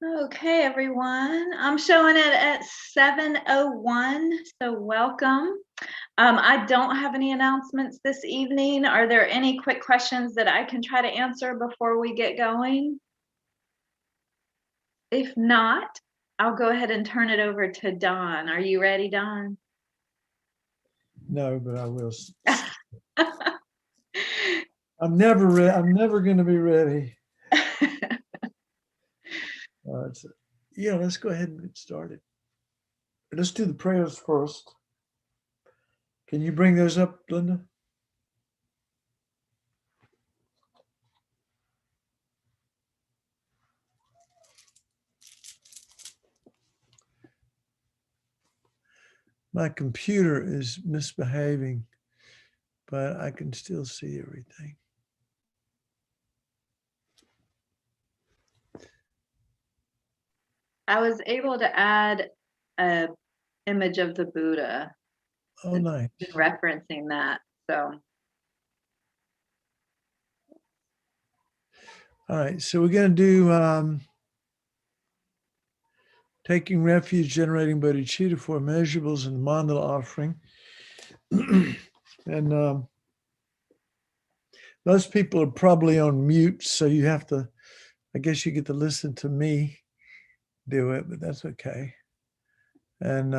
Okay, everyone. I'm showing it at 7:01, so welcome. I don't have any announcements this evening. Are there any quick questions that I can try to answer before we get going? If not, I'll go ahead and turn it over to Don. Are you ready, Don? No, but I will. I'm never ready. I'm never going to be ready. Yeah, let's go ahead and get started. Let's do the prayers first. Can you bring those up, Linda? My computer is misbehaving, but I can still see everything. I was able to add a image of the Buddha. Oh, nice. Referencing that, so. All right, so we're going to do taking refuge, generating bodhicitta for immeasurables and the mandala offering. And most people are probably on mute, so you have to, I guess you get to listen to me do it, but that's okay. And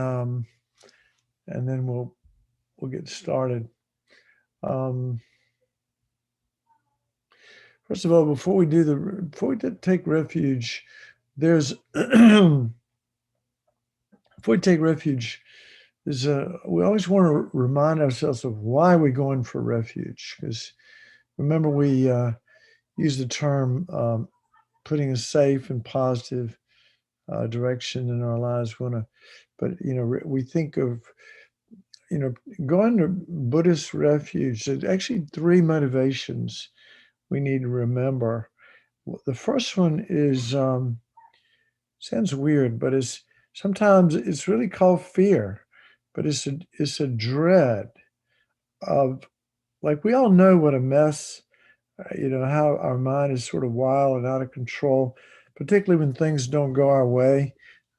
then we'll get started. First of all, before we take refuge, there's before we take refuge, we always want to remind ourselves of why we're going for refuge. Because remember, we use the term putting a safe and positive direction in our lives. But we think of going to Buddhist refuge. There's actually three motivations we need to remember. The first one is sounds weird, but sometimes it's really called fear, but it's a dread of, like, we all know what a mess, how our mind is sort of wild and out of control, particularly when things don't go our way.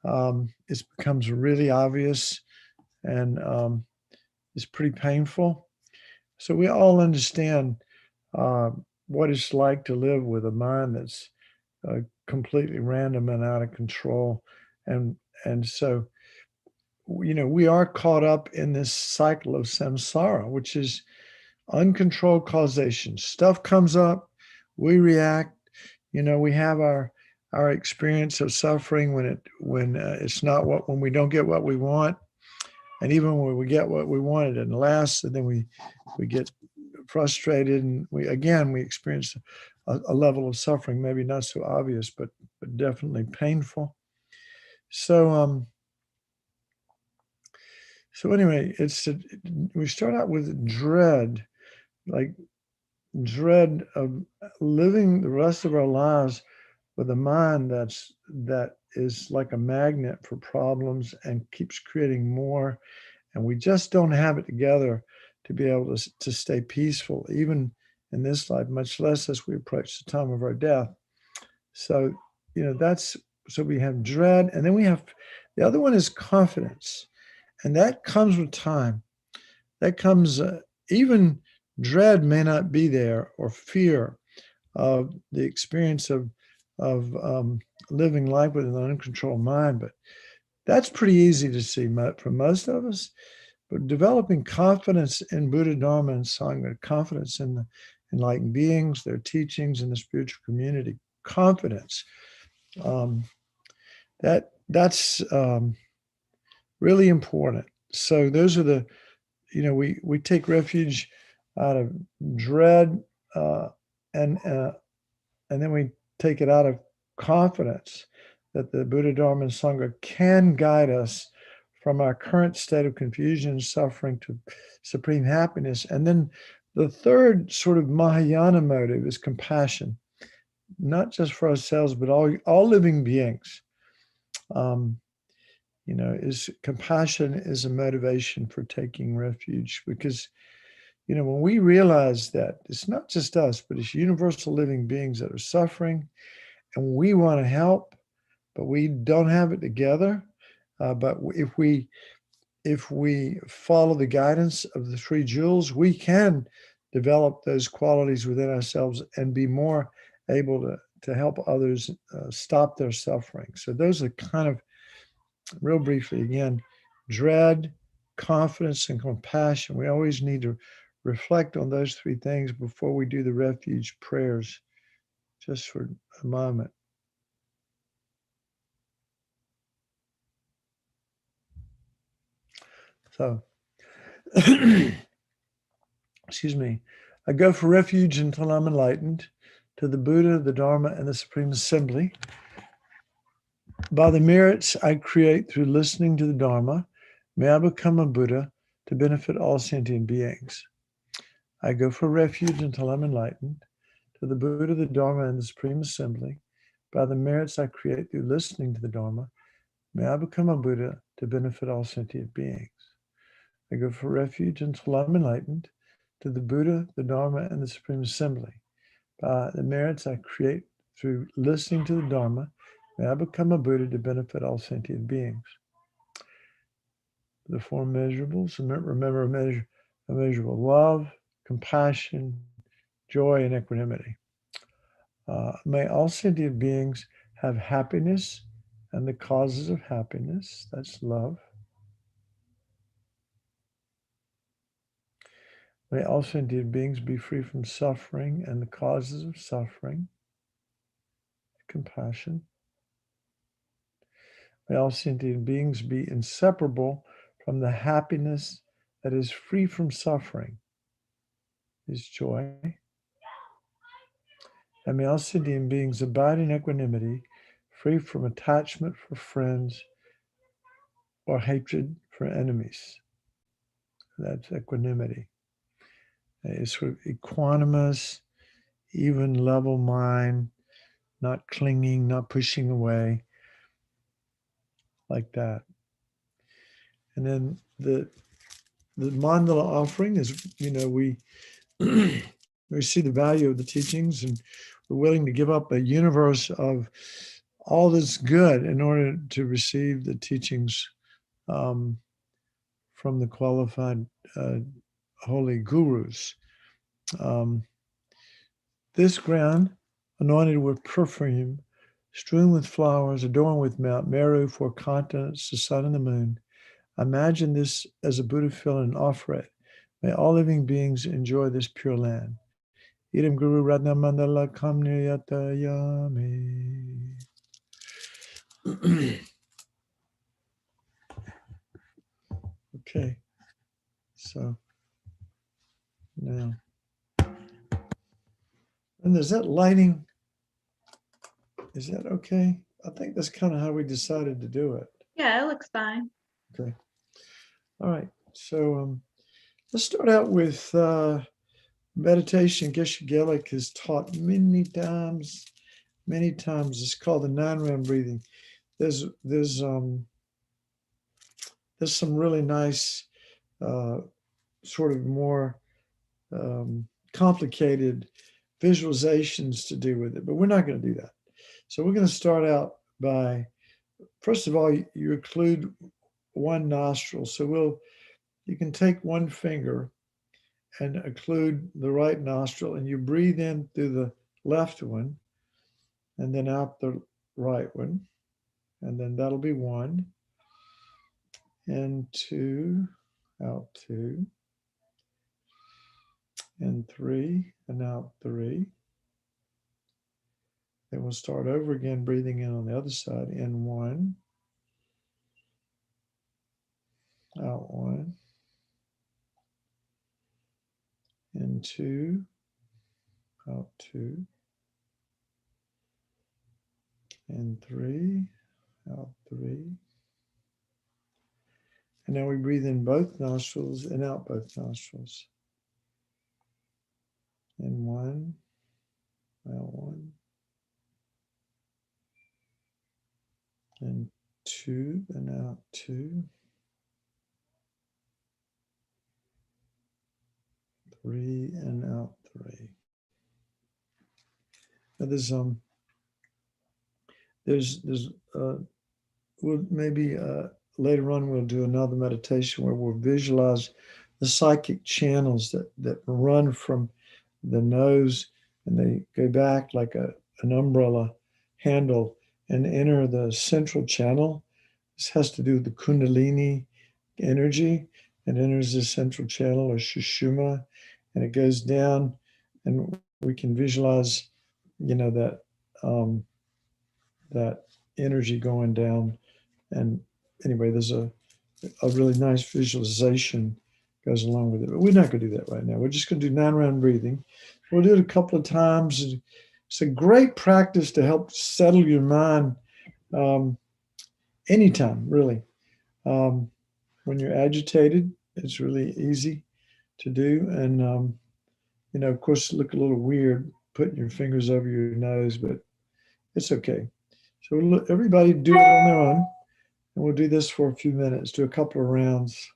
It becomes really obvious, and it's pretty painful. So we all understand uh, what it's like to live with a mind that's completely random and out of control, and so we are caught up in this cycle of samsara, which is uncontrolled causation. Stuff comes up, we react. We have our experience of suffering when it's not when we don't get what we want, and even when we get what we wanted and last, and then we get frustrated, and we experience a level of suffering, maybe not so obvious, but definitely painful. So anyway, we start out with dread, like dread of living the rest of our lives with a mind that is like a magnet for problems and keeps creating more, and we just don't have it together to be able to stay peaceful, even in this life, much less as we approach the time of our death. So, so we have dread, and then we have the other one is confidence, and that comes with time. That comes, even dread may not be there, or fear of the experience of living life with an uncontrolled mind, but that's pretty easy to see for most of us. But developing confidence in Buddha, Dharma, and Sangha, confidence in the enlightened beings, their teachings, and the spiritual community, confidence, um, that's really important. So those are we take refuge out of dread, and then we take it out of confidence that the Buddha, Dharma, and Sangha can guide us from our current state of confusion and suffering to supreme happiness. And then the third sort of Mahayana motive is compassion, not just for ourselves, but all living beings. Is compassion is a motivation for taking refuge, because when we realize that it's not just us, but it's universal living beings that are suffering, and we want to help, but we don't have it together. But if we follow the guidance of the three jewels, we can develop those qualities within ourselves and be more able to help others stop their suffering. So those are kind of, real briefly again, dread, confidence, and compassion. We always need to reflect on those three things before we do the refuge prayers, just for a moment. So, excuse me, I go for refuge until I'm enlightened, to the Buddha, the Dharma, and the Supreme Assembly. By the merits I create through listening to the Dharma, may I become a Buddha to benefit all sentient beings. I go for refuge until I'm enlightened, to the Buddha, the Dharma, and the Supreme Assembly. By the merits I create through listening to the Dharma, may I become a Buddha to benefit all sentient beings. I go for refuge until I'm enlightened, to the Buddha, the Dharma, and the Supreme Assembly. By the merits I create through listening to the Dharma, may I become a Buddha to benefit all sentient beings. The four measurables, remember immeasurable love, compassion, joy, and equanimity. May all sentient beings have happiness and the causes of happiness, that's love. May all sentient beings be free from suffering and the causes of suffering, compassion. May all sentient beings be inseparable from the happiness that is free from suffering, is joy. And may all sentient beings abide in equanimity, free from attachment for friends or hatred for enemies. That's equanimity. It's sort of equanimous, even level mind, not clinging, not pushing away, like that. And then the mandala offering is, we we see the value of the teachings, and we're willing to give up a universe of all that's good in order to receive the teachings from the qualified holy gurus. This ground, anointed with perfume, strewn with flowers, adorned with Mount Meru, four continents, the sun and the moon. Imagine this as a Buddha fill and offer it. May all living beings enjoy this pure land. Idam Guru Radha Mandala Kamniyata Yami. Okay, so now, and is that lighting? Is that okay? I think that's kind of how we decided to do it. Yeah, it looks fine. Okay. All right. So let's start out with meditation. Geshe Gelik has taught many times. It's called the 9-round breathing. There's some really nice, sort of more complicated visualizations to do with it, but we're not going to do that. So we're going to start out by, first of all, you occlude one nostril. So you can take one finger and occlude the right nostril, and you breathe in through the left one and then out the right one. And then that'll be 1 and 2, out 2, and 3, and out 3. Then we'll start over again, breathing in on the other side, in 1, out 1, in 2, out 2, and 3, out 3. And now we breathe in both nostrils and out both nostrils. In 1, out 1, and 2, and out 2, 3, and out 3. Now there's we'll maybe later on we'll do another meditation where we'll visualize the psychic channels that run from the nose and they go back like an umbrella handle and enter the central channel. This has to do with the Kundalini energy and enters the central channel or Shushuma, and it goes down, and we can visualize, um, that energy going down. And anyway, there's a really nice visualization goes along with it. But we're not going to do that right now. We're just going to do 9-round breathing. We'll do it a couple of times. It's a great practice to help settle your mind anytime, really. When you're agitated, it's really easy to do. And, of course, look a little weird putting your fingers over your nose, but it's okay. So everybody do it on their own. And we'll do this for a few minutes, do a couple of rounds.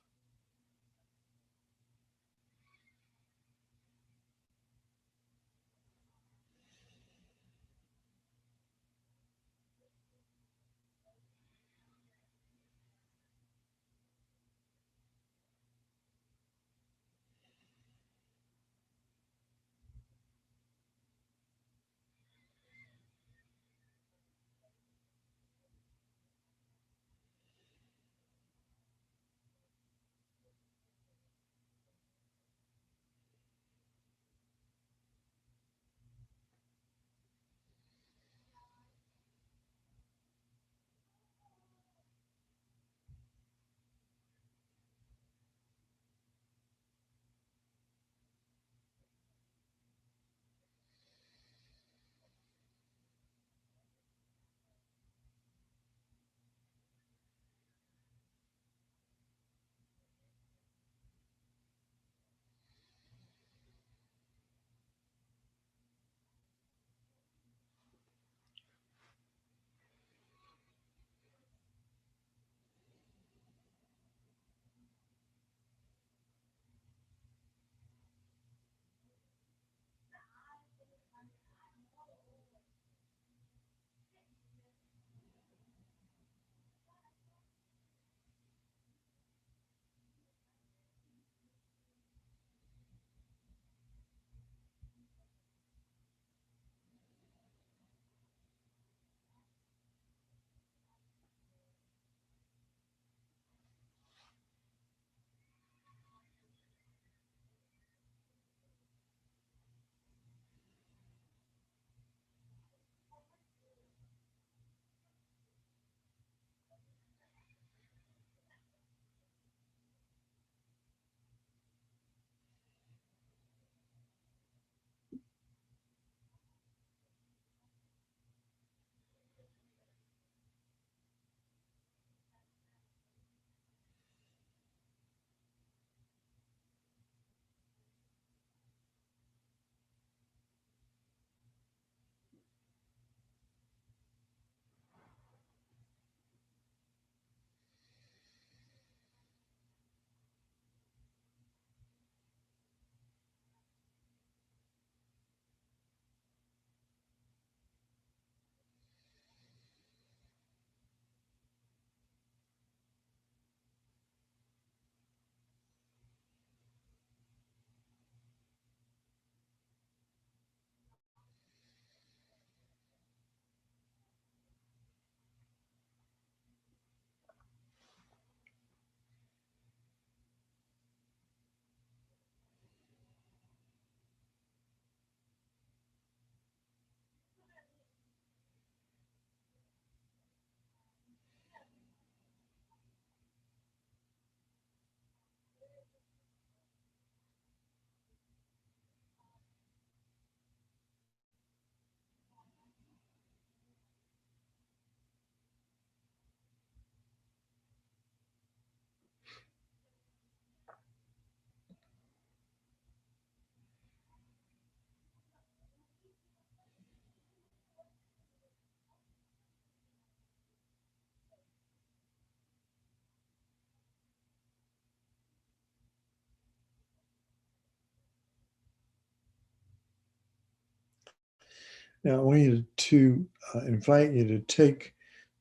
Now, I want you to invite you to take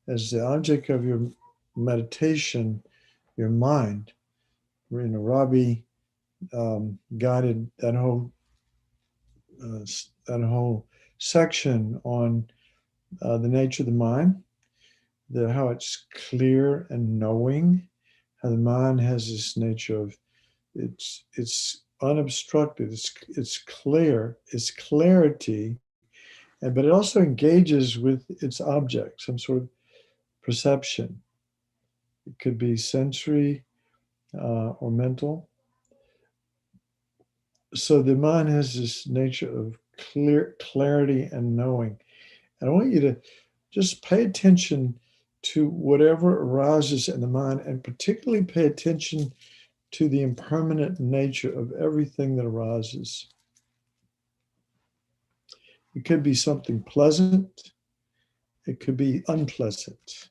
as the object of your meditation your mind. Robbie guided uh, that whole section on the nature of the mind, how it's clear and knowing, how the mind has this nature of it's unobstructed, it's clear, it's clarity, and but it also engages with its object, some sort of perception. It could be sensory or mental. So the mind has this nature of clarity and knowing. And I want you to just pay attention to whatever arises in the mind, and particularly pay attention to the impermanent nature of everything that arises. It could be something pleasant, it could be unpleasant.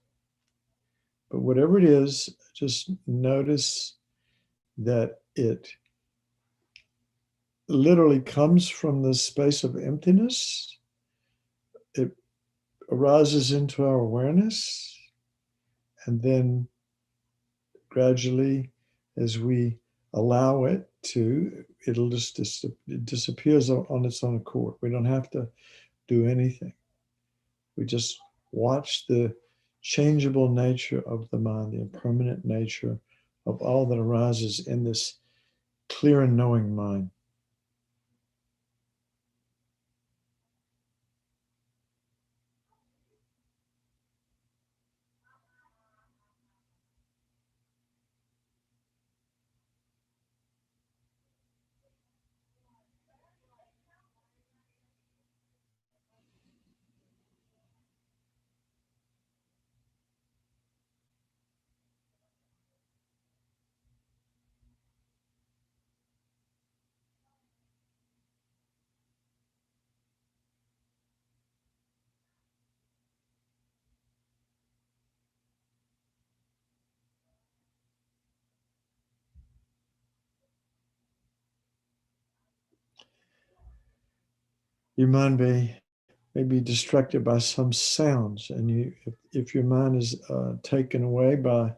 But whatever it is, just notice that it literally comes from the space of emptiness. It arises into our awareness, and then gradually, as we allow it to, it'll just it disappears on its own accord. We don't have to do anything. We just watch the changeable nature of the mind, the impermanent nature of all that arises in this clear and knowing mind. Your mind may be distracted by some sounds, and if your mind is taken away by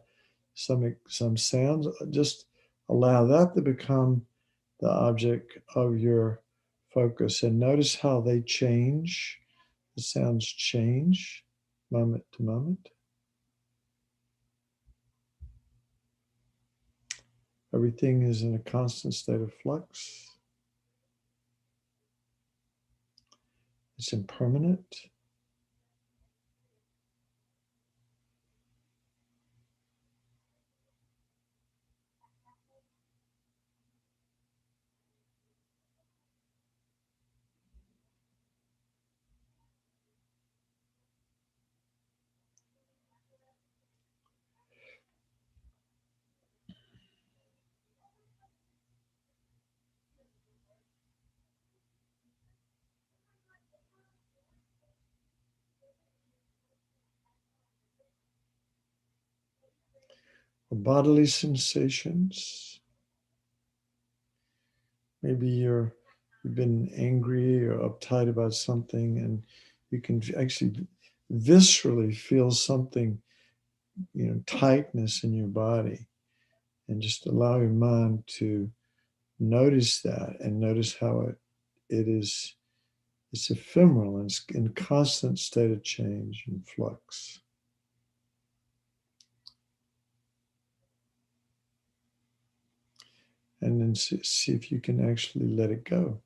some sounds, just allow that to become the object of your focus, and notice how they change. The sounds change moment to moment. Everything is in a constant state of flux. It's impermanent. Bodily sensations. Maybe you've been angry or uptight about something, and you can actually viscerally feel something, tightness in your body, and just allow your mind to notice that, and notice how it's ephemeral and it's in constant state of change and flux. And then see if you can actually let it go.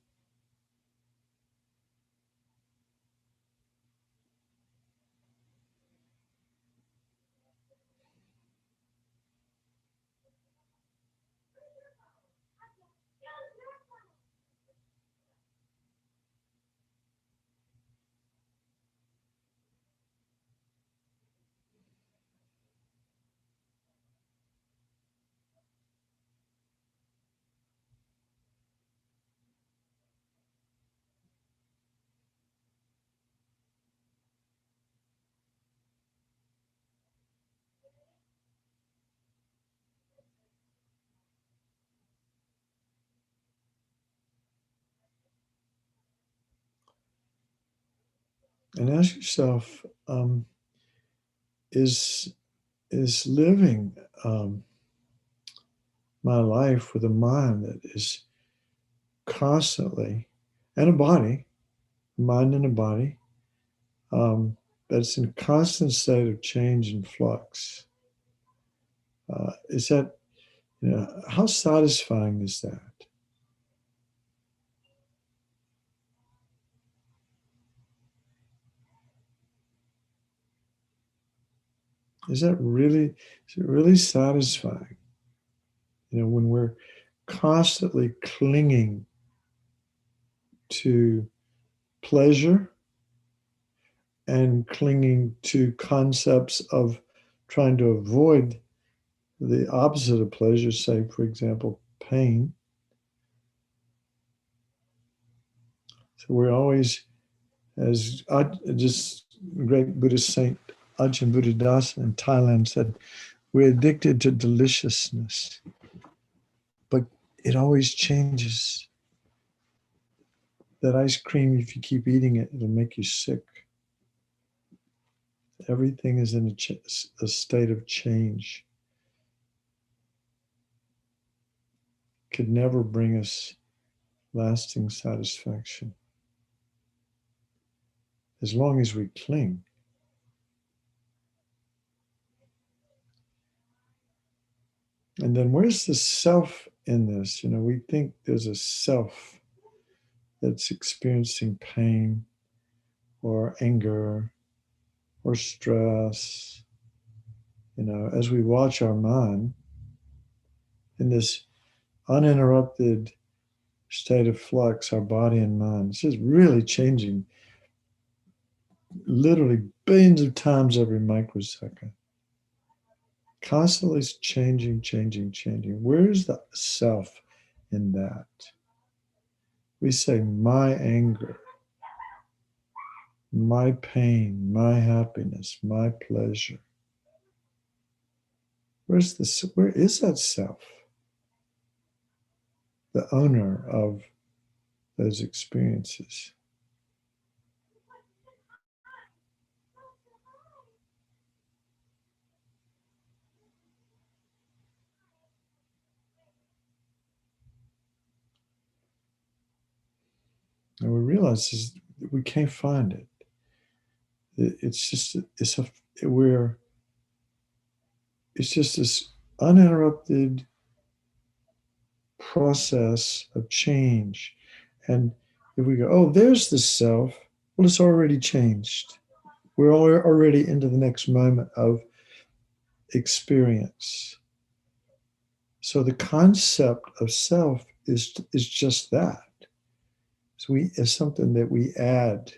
and ask yourself, is living my life with a mind that is constantly, and a body, mind and a body, that's in constant state of change and flux. Is that, how satisfying is that? Is it really satisfying? When we're constantly clinging to pleasure and clinging to concepts of trying to avoid the opposite of pleasure, say, for example, pain. So we're always, as just great Buddhist saint Ajahn Buddhadasa in Thailand said, we're addicted to deliciousness, but it always changes. That ice cream, if you keep eating it, it'll make you sick. Everything is in a state of change. Could never bring us lasting satisfaction as long as we cling. And then where's the self in this? We think there's a self that's experiencing pain or anger or stress. As we watch our mind in this uninterrupted state of flux, our body and mind, this is really changing literally billions of times every microsecond. Constantly changing. Where's the self in that? We say, my anger, my pain, my happiness, my pleasure. Where is that self? The owner of those experiences. And we realize we can't find it. It's just this uninterrupted process of change. And if we go, oh, there's the self, well, it's already changed. We're already into the next moment of experience. So the concept of self is just that. So it's something that we add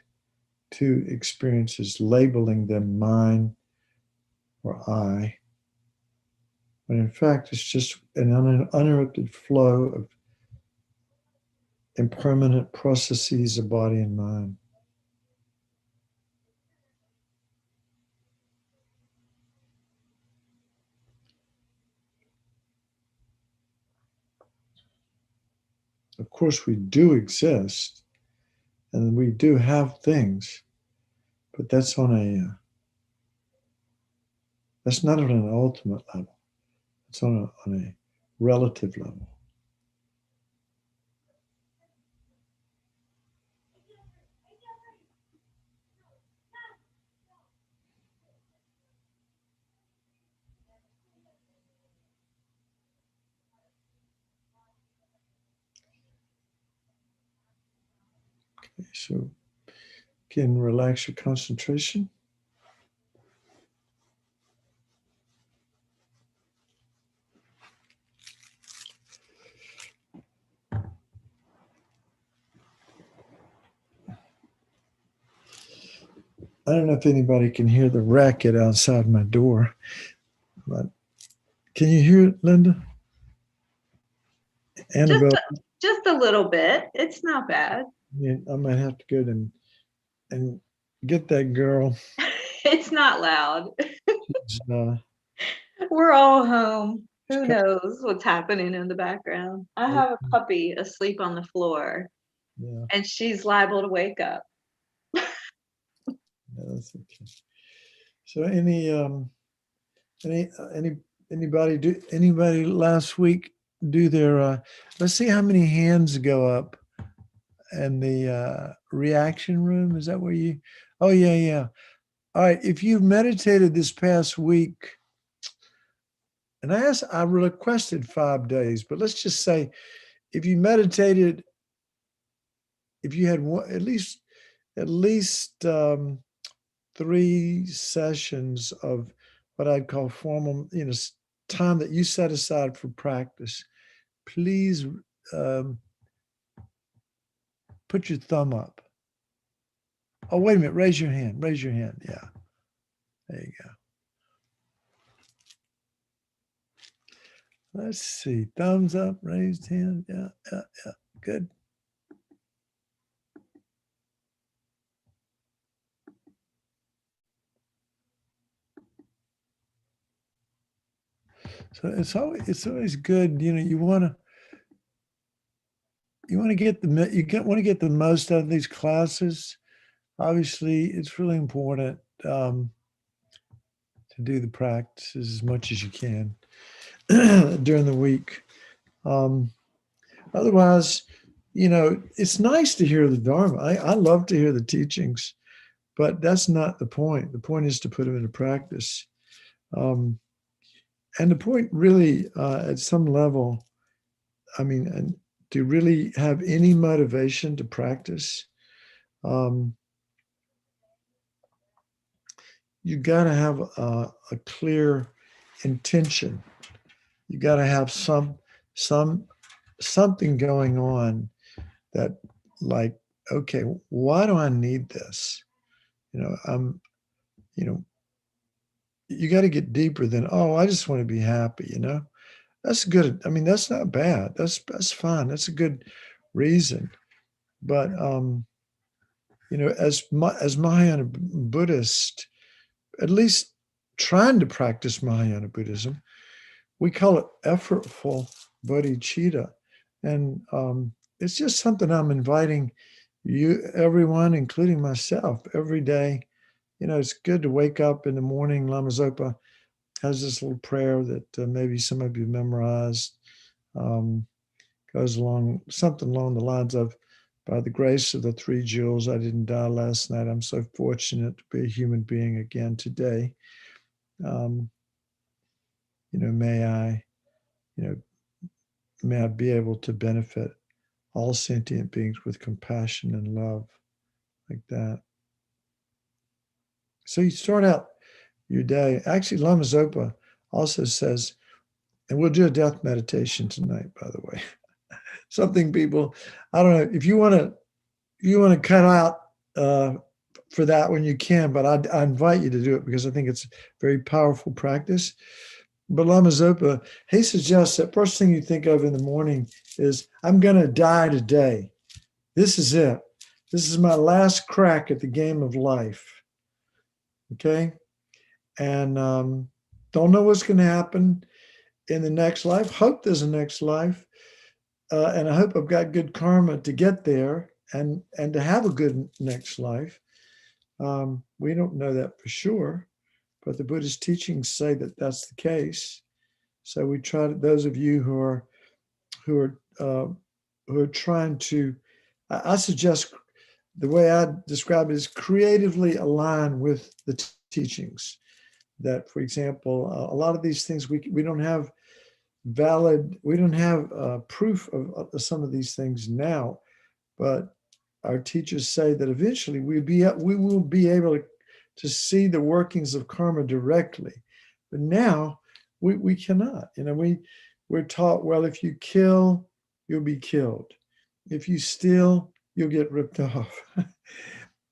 to experiences, labeling them mine or I. When in fact, it's just an uninterrupted flow of impermanent processes of body and mind. Of course, we do exist and we do have things, but that's not on an ultimate level. It's on a relative level. Okay, so again, relax your concentration. I don't know if anybody can hear the racket outside my door, but can you hear it, Linda? Annabelle? Just a little bit. It's not bad. Yeah, I might have to go and get that girl. It's not loud. She's, We're all home. Who knows what's happening in the background? I have a puppy asleep on the floor, yeah. and she's liable to wake up. That's okay. So anybody last week do their let's see how many hands go up in the reaction room. Is that where you? Oh yeah. All right. If you've meditated this past week, and I requested 5 days, but let's just say if you meditated, if you had one, at least 3 sessions of what I'd call formal, time that you set aside for practice, please put your thumb up. Oh, wait a minute. Raise your hand. Raise your hand. Yeah. There you go. Let's see. Thumbs up, raised hand. Yeah. Good. So it's always good. You want to get the most out of these classes. Obviously, it's really important to do the practices as much as you can during the week. Otherwise, it's nice to hear the Dharma. I love to hear the teachings, but that's not the point. The point is to put them into practice. And the point really, at some level, and to really have any motivation to practice, you got to have a clear intention. You got to have something going on that, like, okay, why do I need this? You got to get deeper than, oh, I just want to be happy. That's good. That's not bad. That's fine. That's a good reason. But as Mahayana Buddhist, at least trying to practice Mahayana Buddhism, we call it effortful bodhicitta. And it's just something I'm inviting everyone, including myself, every day. It's good to wake up in the morning. Lama Zopa has this little prayer that maybe some of you memorized. Goes along something along the lines of, by the grace of the 3 jewels, I didn't die last night. I'm so fortunate to be a human being again today. May I be able to benefit all sentient beings with compassion and love, like that. So you start out your day. Actually, Lama Zopa also says, and we'll do a death meditation tonight, by the way. Something people, I don't know, if you want to cut out for that when you can, but I invite you to do it because I think it's a very powerful practice. But Lama Zopa, he suggests that first thing you think of in the morning is, I'm going to die today. This is it. This is my last crack at the game of life. Okay? And don't know what's going to happen in the next life. Hope there's a next life. And I hope I've got good karma to get there and to have a good next life. We don't know that for sure, but the Buddhist teachings say that that's the case. So we try to, those of you who are trying to, I suggest the way I describe it is creatively align with the teachings. That, for example, a lot of these things we don't have proof of some of these things now, but our teachers say that eventually we will be able to see the workings of karma directly. But now we cannot. We're taught, well, if you kill, you'll be killed. If you steal, you'll get ripped off.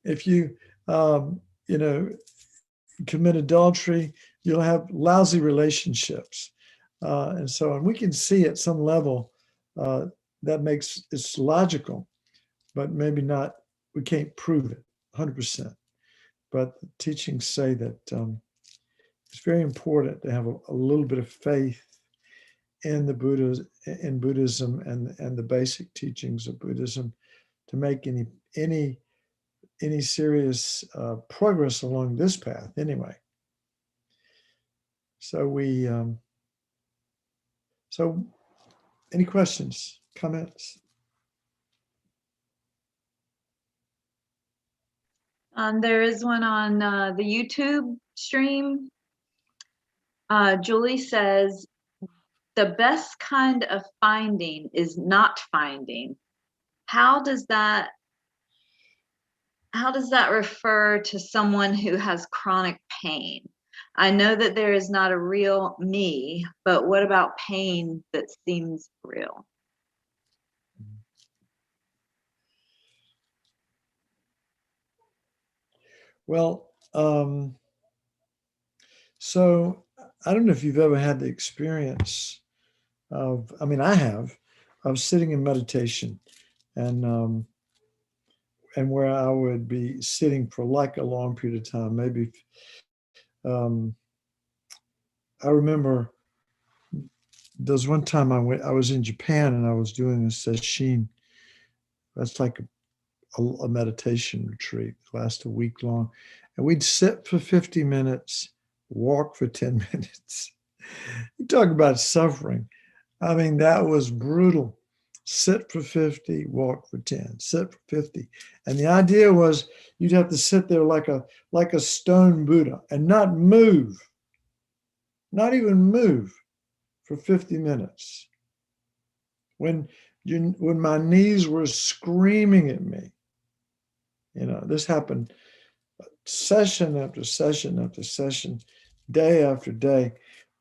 If you commit adultery, you'll have lousy relationships. And so on. We can see at some level it's logical, but maybe not, we can't prove it 100%. But the teachings say that it's very important to have a little bit of faith in Buddhism and the basic teachings of Buddhism to make any any serious progress along this path anyway. So so any questions, comments? There is one on the YouTube stream. Julie says, the best kind of finding is not finding. How does that refer to someone who has chronic pain? I know that there is not a real me, but what about pain that seems real? Well, so I don't know if you've ever had the experience of, I mean, I have, of sitting in meditation and where I would be sitting for like a long period of time. Maybe I remember there's one time I was in Japan and I was doing a sesshin. That's like a meditation retreat, last a week long. And we'd sit for 50 minutes, walk for 10 minutes. You talk about suffering. I mean, that was brutal. Sit for 50, walk for 10, sit for 50. And the idea was you'd have to sit there like a stone Buddha and not move, not even move for 50 minutes. When my knees were screaming at me, this happened session after session after session, day after day.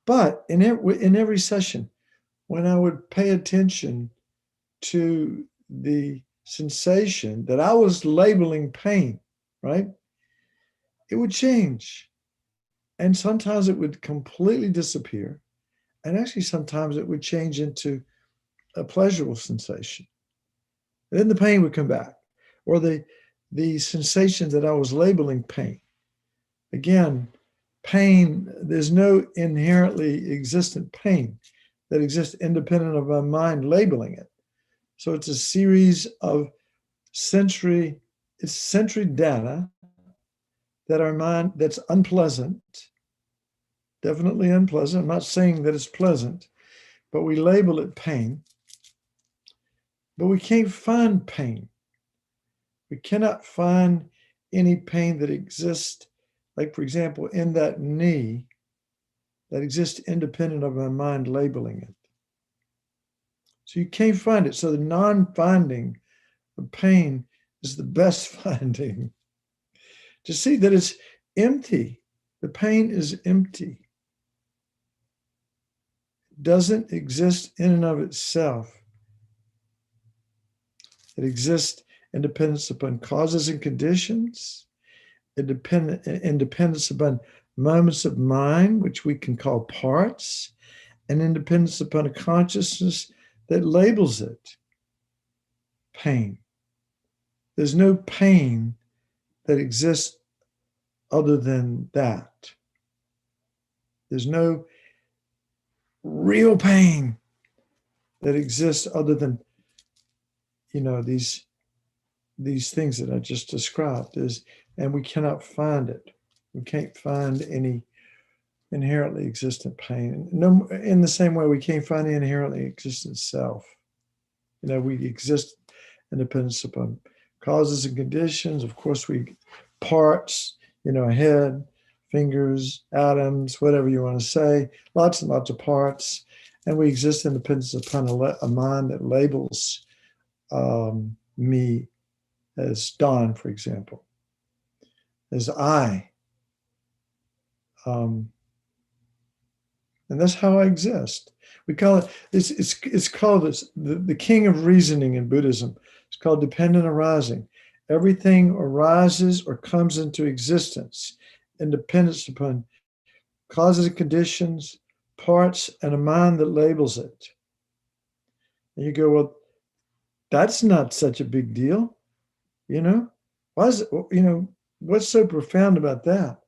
But in every session, when I would pay attention to the sensation that I was labeling pain, right? It would change. And sometimes it would completely disappear. And actually, sometimes it would change into a pleasurable sensation. And then the pain would come back, or the sensation that I was labeling pain. Again, pain, there's no inherently existent pain that exists independent of my mind labeling it. So it's a series of sensory data that our mind, that's unpleasant, definitely unpleasant. I'm not saying that it's pleasant, but we label it pain. But we can't find pain. We cannot find any pain that exists, like, for example, in that knee, that exists independent of my mind labeling it. So you can't find it. So the non-finding of pain is the best finding. To see that it's empty. The pain is empty. It doesn't exist in and of itself. It exists in dependence upon causes and conditions, in dependence upon moments of mind, which we can call parts, and independence upon a consciousness that labels it pain. There's no pain that exists other than that. There's no real pain that exists other than, these things that I just described. And we cannot find it. We can't find any inherently existent pain. No, in the same way, we can't find the inherently existent self. We exist in dependence upon causes and conditions. Of course, parts, head, fingers, atoms, whatever you want to say, lots and lots of parts. And we exist in dependence upon a mind that labels me as Don, for example, as I. And that's how I exist. We call it, it's called the king of reasoning in Buddhism. It's called dependent arising. Everything arises or comes into existence in dependence upon causes and conditions, parts, and a mind that labels it. And you go, well, that's not such a big deal. Why is it, what's so profound about that?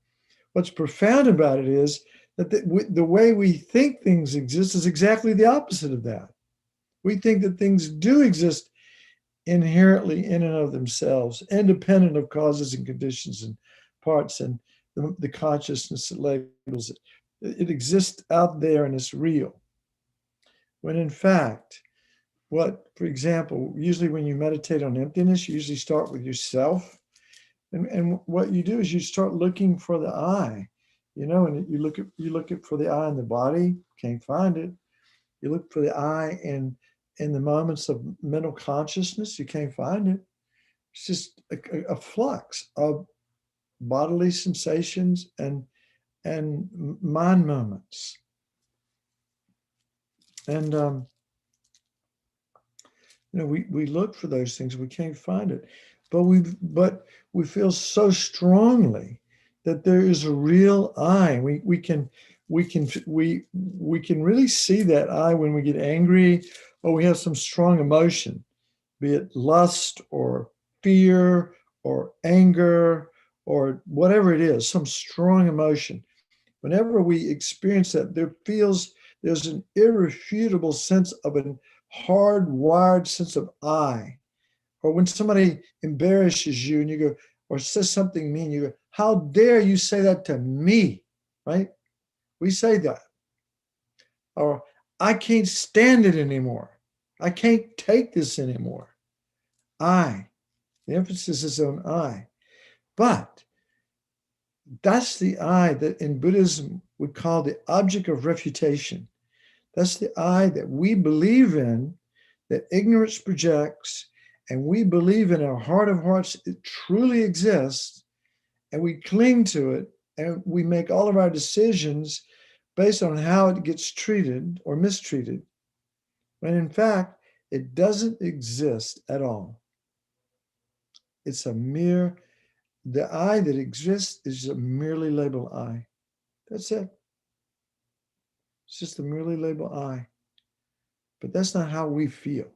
What's profound about it is that the way we think things exist is exactly the opposite of that. We think that things do exist inherently in and of themselves, independent of causes and conditions and parts and the consciousness that labels it. It exists out there and it's real. When in fact, for example, usually when you meditate on emptiness, you usually start with yourself. And what you do is you start looking for the I, and you look at for the I in the body, can't find it. You look for the I in the moments of mental consciousness, you can't find it. It's just a flux of bodily sensations and mind moments. And we look for those things, we can't find it, but we feel so strongly that there is a real I. We can really see that I when we get angry or we have some strong emotion, be it lust or fear or anger or whatever it is, some strong emotion. Whenever we experience that, there's an irrefutable sense of a hardwired sense of I. Or when somebody embarrasses you and you go, or says something mean, you go, how dare you say that to me, right? We say that. Or I can't stand it anymore. I can't take this anymore. I. The emphasis is on I. But that's the I that in Buddhism we call the object of refutation. That's the I that we believe in, that ignorance projects, and we believe in our heart of hearts it truly exists, and we cling to it, and we make all of our decisions based on how it gets treated or mistreated, when in fact, it doesn't exist at all. It's the I that exists is a merely labeled I. That's it. It's just a merely labeled I. But that's not how we feel.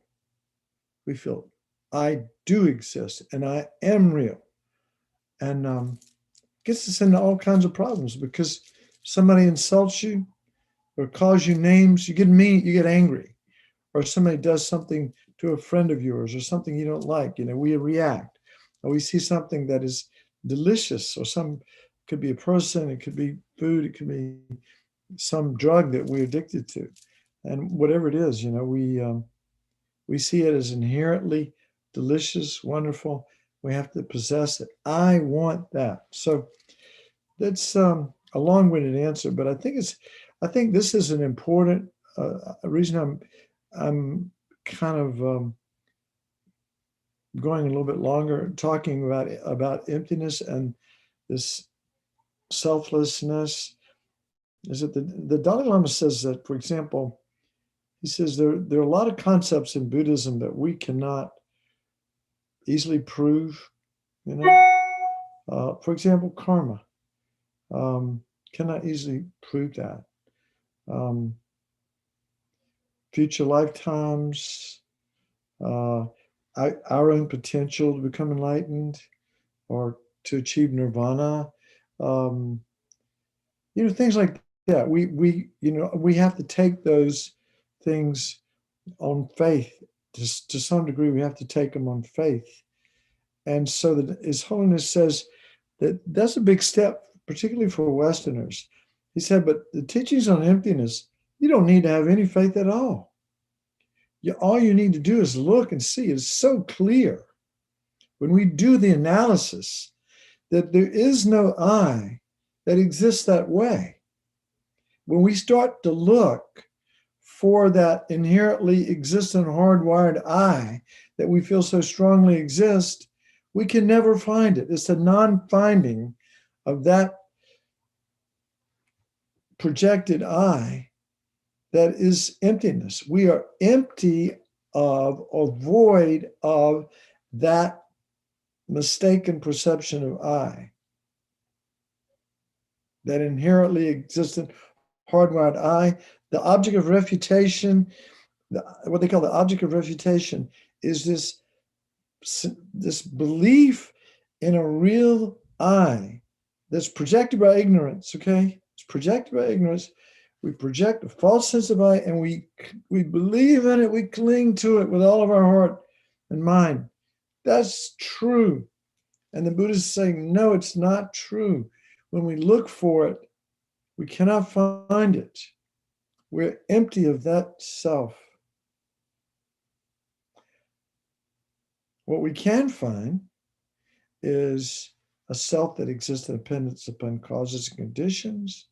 We feel I do exist and I am real. And gets us into all kinds of problems because somebody insults you or calls you names, you get mean, you get angry. Or somebody does something to a friend of yours or something you don't like, we react. Or we see something that is delicious, or could be a person, it could be food, it could be some drug that we're addicted to. And whatever it is, we see it as inherently delicious, wonderful. We have to possess it. I want that. So that's a long-winded answer, but I think this is an important reason I'm kind of going a little bit longer, talking about emptiness and this selflessness. Is that the Dalai Lama says that, for example, he says there are a lot of concepts in Buddhism that we cannot easily prove. For example, karma. Cannot easily prove that. Future lifetimes, our own potential to become enlightened or to achieve nirvana, things like that. We have to take those things on faith. To some degree, we have to take them on faith. And so that His Holiness says that that's a big step, particularly for Westerners. He said, but the teachings on emptiness, you don't need to have any faith at all. All you need to do is look and see. It's so clear when we do the analysis that there is no I that exists that way. When we start to look for that inherently existent hardwired I that we feel so strongly exists, we can never find it. It's a non-finding of that projected I that is emptiness. We are empty of or void of that mistaken perception of I, that inherently existent hardwired I. The object of refutation, what they call the object of refutation, is this belief in a real I that's projected by ignorance, okay? It's projected by ignorance. We project a false sense of I, and we believe in it, we cling to it with all of our heart and mind. That's true. And the Buddha is saying, no, it's not true. When we look for it, we cannot find it. We're empty of that self. What we can find is a self that exists in dependence upon causes and conditions,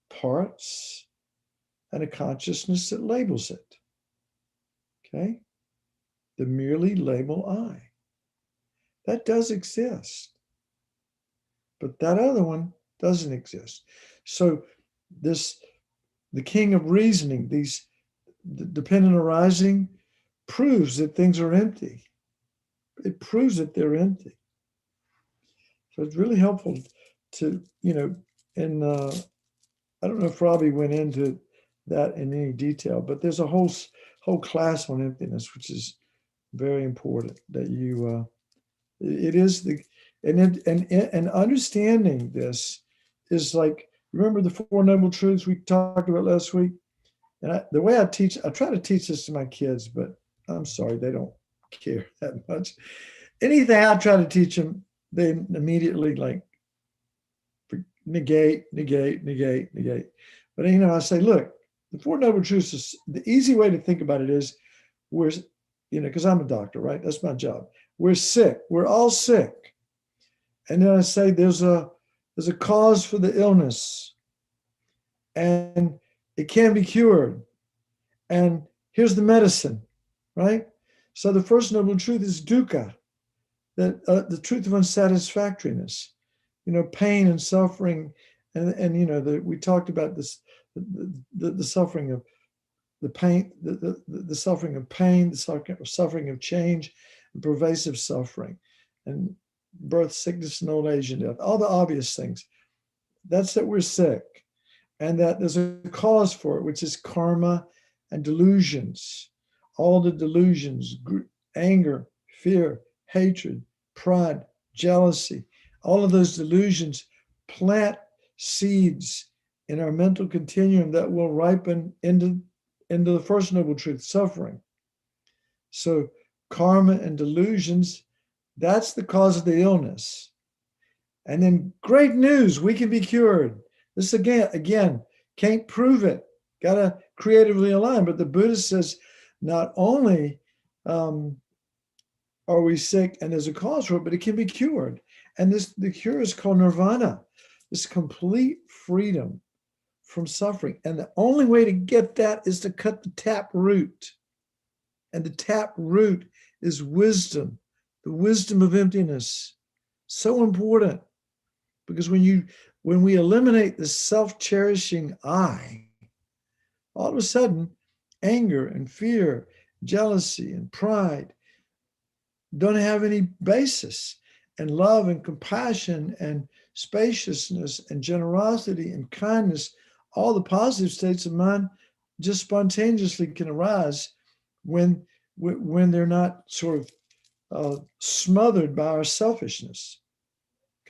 parts, and a consciousness that labels it. Okay? The merely label I. That does exist. But that other one doesn't exist. So the king of reasoning, these dependent arising, proves that things are empty. It proves that they're empty. So it's really helpful to, and I don't know if Robbie went into that in any detail, but there's a whole class on emptiness, which is very important that you, it is the, and understanding this is like, remember the Four Noble Truths we talked about last week? And the way I try to teach this to my kids, but I'm sorry, they don't care that much. Anything I try to teach them, they immediately like negate. But I say, look, the Four Noble Truths is the easy way to think about it is we're, because I'm a doctor, right? That's my job. We're sick. We're all sick. And then I say there's a cause for the illness, and it can be cured. And here's the medicine, right? So the first noble truth is dukkha, that the truth of unsatisfactoriness, pain and suffering, and we talked about this, the suffering of the pain, the suffering of pain, the suffering of change, and pervasive suffering, and birth, sickness, and old age and death, all the obvious things. That's that we're sick, and that there's a cause for it, which is karma and delusions. All the delusions, anger, fear, hatred, pride, jealousy, all of those delusions plant seeds in our mental continuum that will ripen into the first noble truth, suffering. So karma and delusions, that's the cause of the illness. And then great news, we can be cured. This again, can't prove it. Got to creatively align. But the Buddha says not only are we sick and there's a cause for it, but it can be cured. And the cure is called nirvana, this complete freedom from suffering. And the only way to get that is to cut the tap root. And the tap root is wisdom, the wisdom of emptiness. So important, because when we eliminate the self-cherishing I, all of a sudden, anger and fear, jealousy and pride don't have any basis. And love and compassion and spaciousness and generosity and kindness, all the positive states of mind just spontaneously can arise when they're not sort of smothered by our selfishness.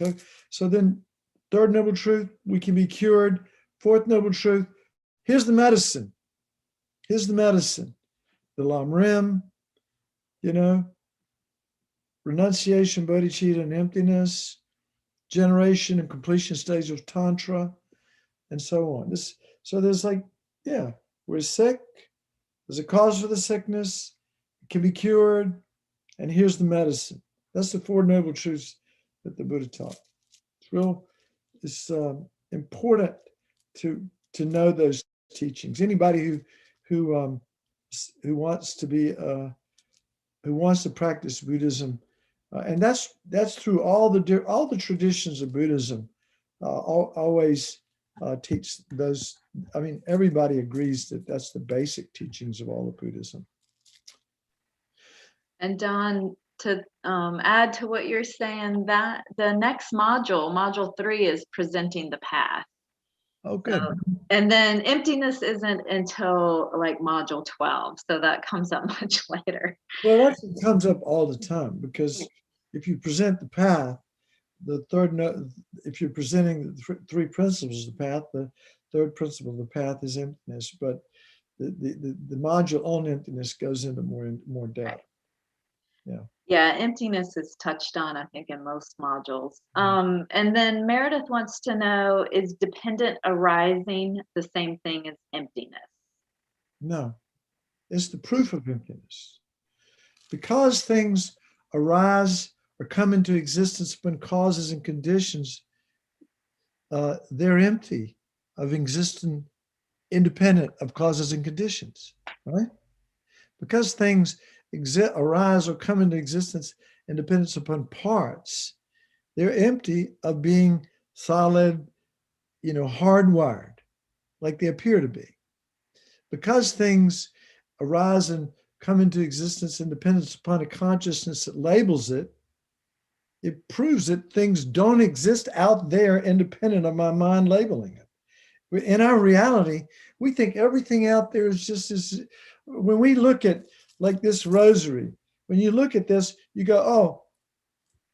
Okay, so then third noble truth, we can be cured. Fourth noble truth, here's the medicine. Here's the medicine. The Lam Rim, renunciation, bodhicitta, and emptiness, generation and completion stage of Tantra, and so on. So there's we're sick. There's a cause for the sickness. It can be cured. And here's the medicine. That's the Four Noble Truths that the Buddha taught. It's important to know those teachings. Anybody who wants to practice Buddhism, and that's through all the traditions of Buddhism, always teach those. I mean, everybody agrees that that's the basic teachings of all of Buddhism. And Don, to add to what you're saying, that the next module 3, is presenting the path. Oh, good. And then emptiness isn't until like module 12, so that comes up much later. Well, that comes up all the time, because if you present the path, if you're presenting the three principles of the path, the third principle of the path is emptiness, but the module on emptiness goes into more depth. Yeah, emptiness is touched on, I think, in most modules. And then Meredith wants to know, is dependent arising the same thing as emptiness? No, it's the proof of emptiness. Because things arise or come into existence upon causes and conditions, they're empty of existence independent of causes and conditions, right? Because things arise or come into existence in dependence upon parts, they're empty of being solid, hardwired, like they appear to be. Because things arise and come into existence in dependence upon a consciousness that labels it, it proves that things don't exist out there independent of my mind labeling it. In our reality, we think everything out there is just this. When we look at like this rosary, when you look at this, you go, oh,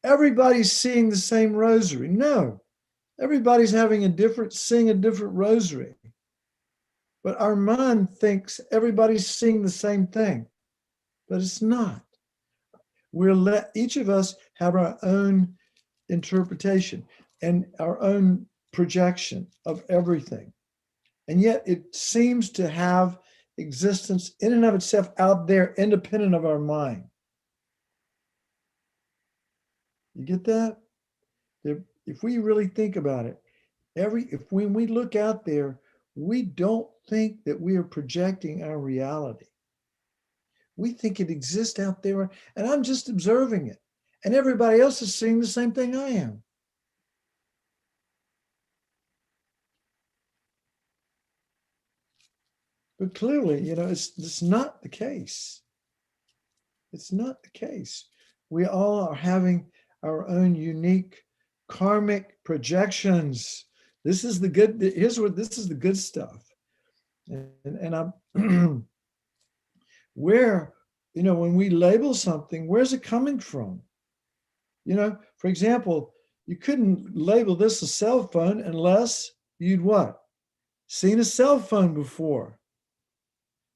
everybody's seeing the same rosary. No, everybody's seeing a different rosary. But our mind thinks everybody's seeing the same thing, but it's not. Each of us have our own interpretation and our own projection of everything. And yet it seems to have existence in and of itself out there, independent of our mind. You get that? If we really think about it, when we look out there, we don't think that we are projecting our reality. We think it exists out there, and I'm just observing it. And everybody else is seeing the same thing I am. But clearly, it's not the case. It's not the case. We all are having our own unique karmic projections. This is the good. This is the good stuff. And I'm where, when we label something, where's it coming from? For example, you couldn't label this a cell phone unless you'd what? Seen a cell phone before.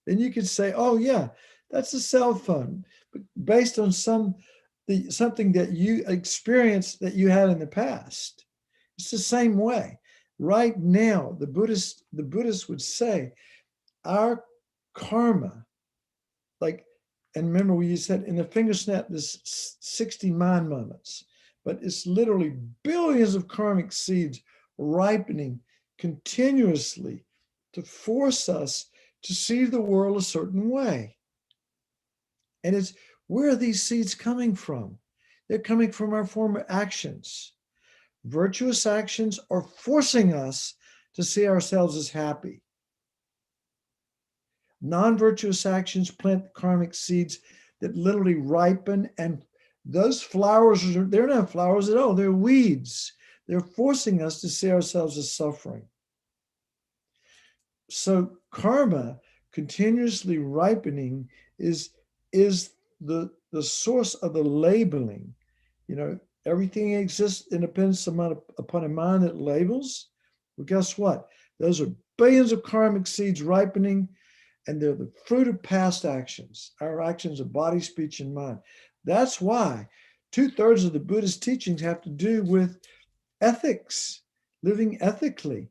Then you could say, oh yeah, that's a cell phone, but based on something that you experienced that you had in the past. It's the same way. Right now, the Buddhists would say our karma, and remember we said in the finger snap, there's 60 mind moments, but it's literally billions of karmic seeds ripening continuously to force us to see the world a certain way. And it's, where are these seeds coming from? They're coming from our former actions. Virtuous actions are forcing us to see ourselves as happy. Non-virtuous actions plant the karmic seeds that literally ripen, and those flowers, they're not flowers at all, they're weeds. They're forcing us to see ourselves as suffering. So karma continuously ripening is the source of the labeling. Everything exists in dependence upon a mind that labels. Well, guess what? Those are billions of karmic seeds ripening, and they're the fruit of past actions, our actions of body, speech, and mind. That's why 2/3 of the Buddhist teachings have to do with ethics, living ethically,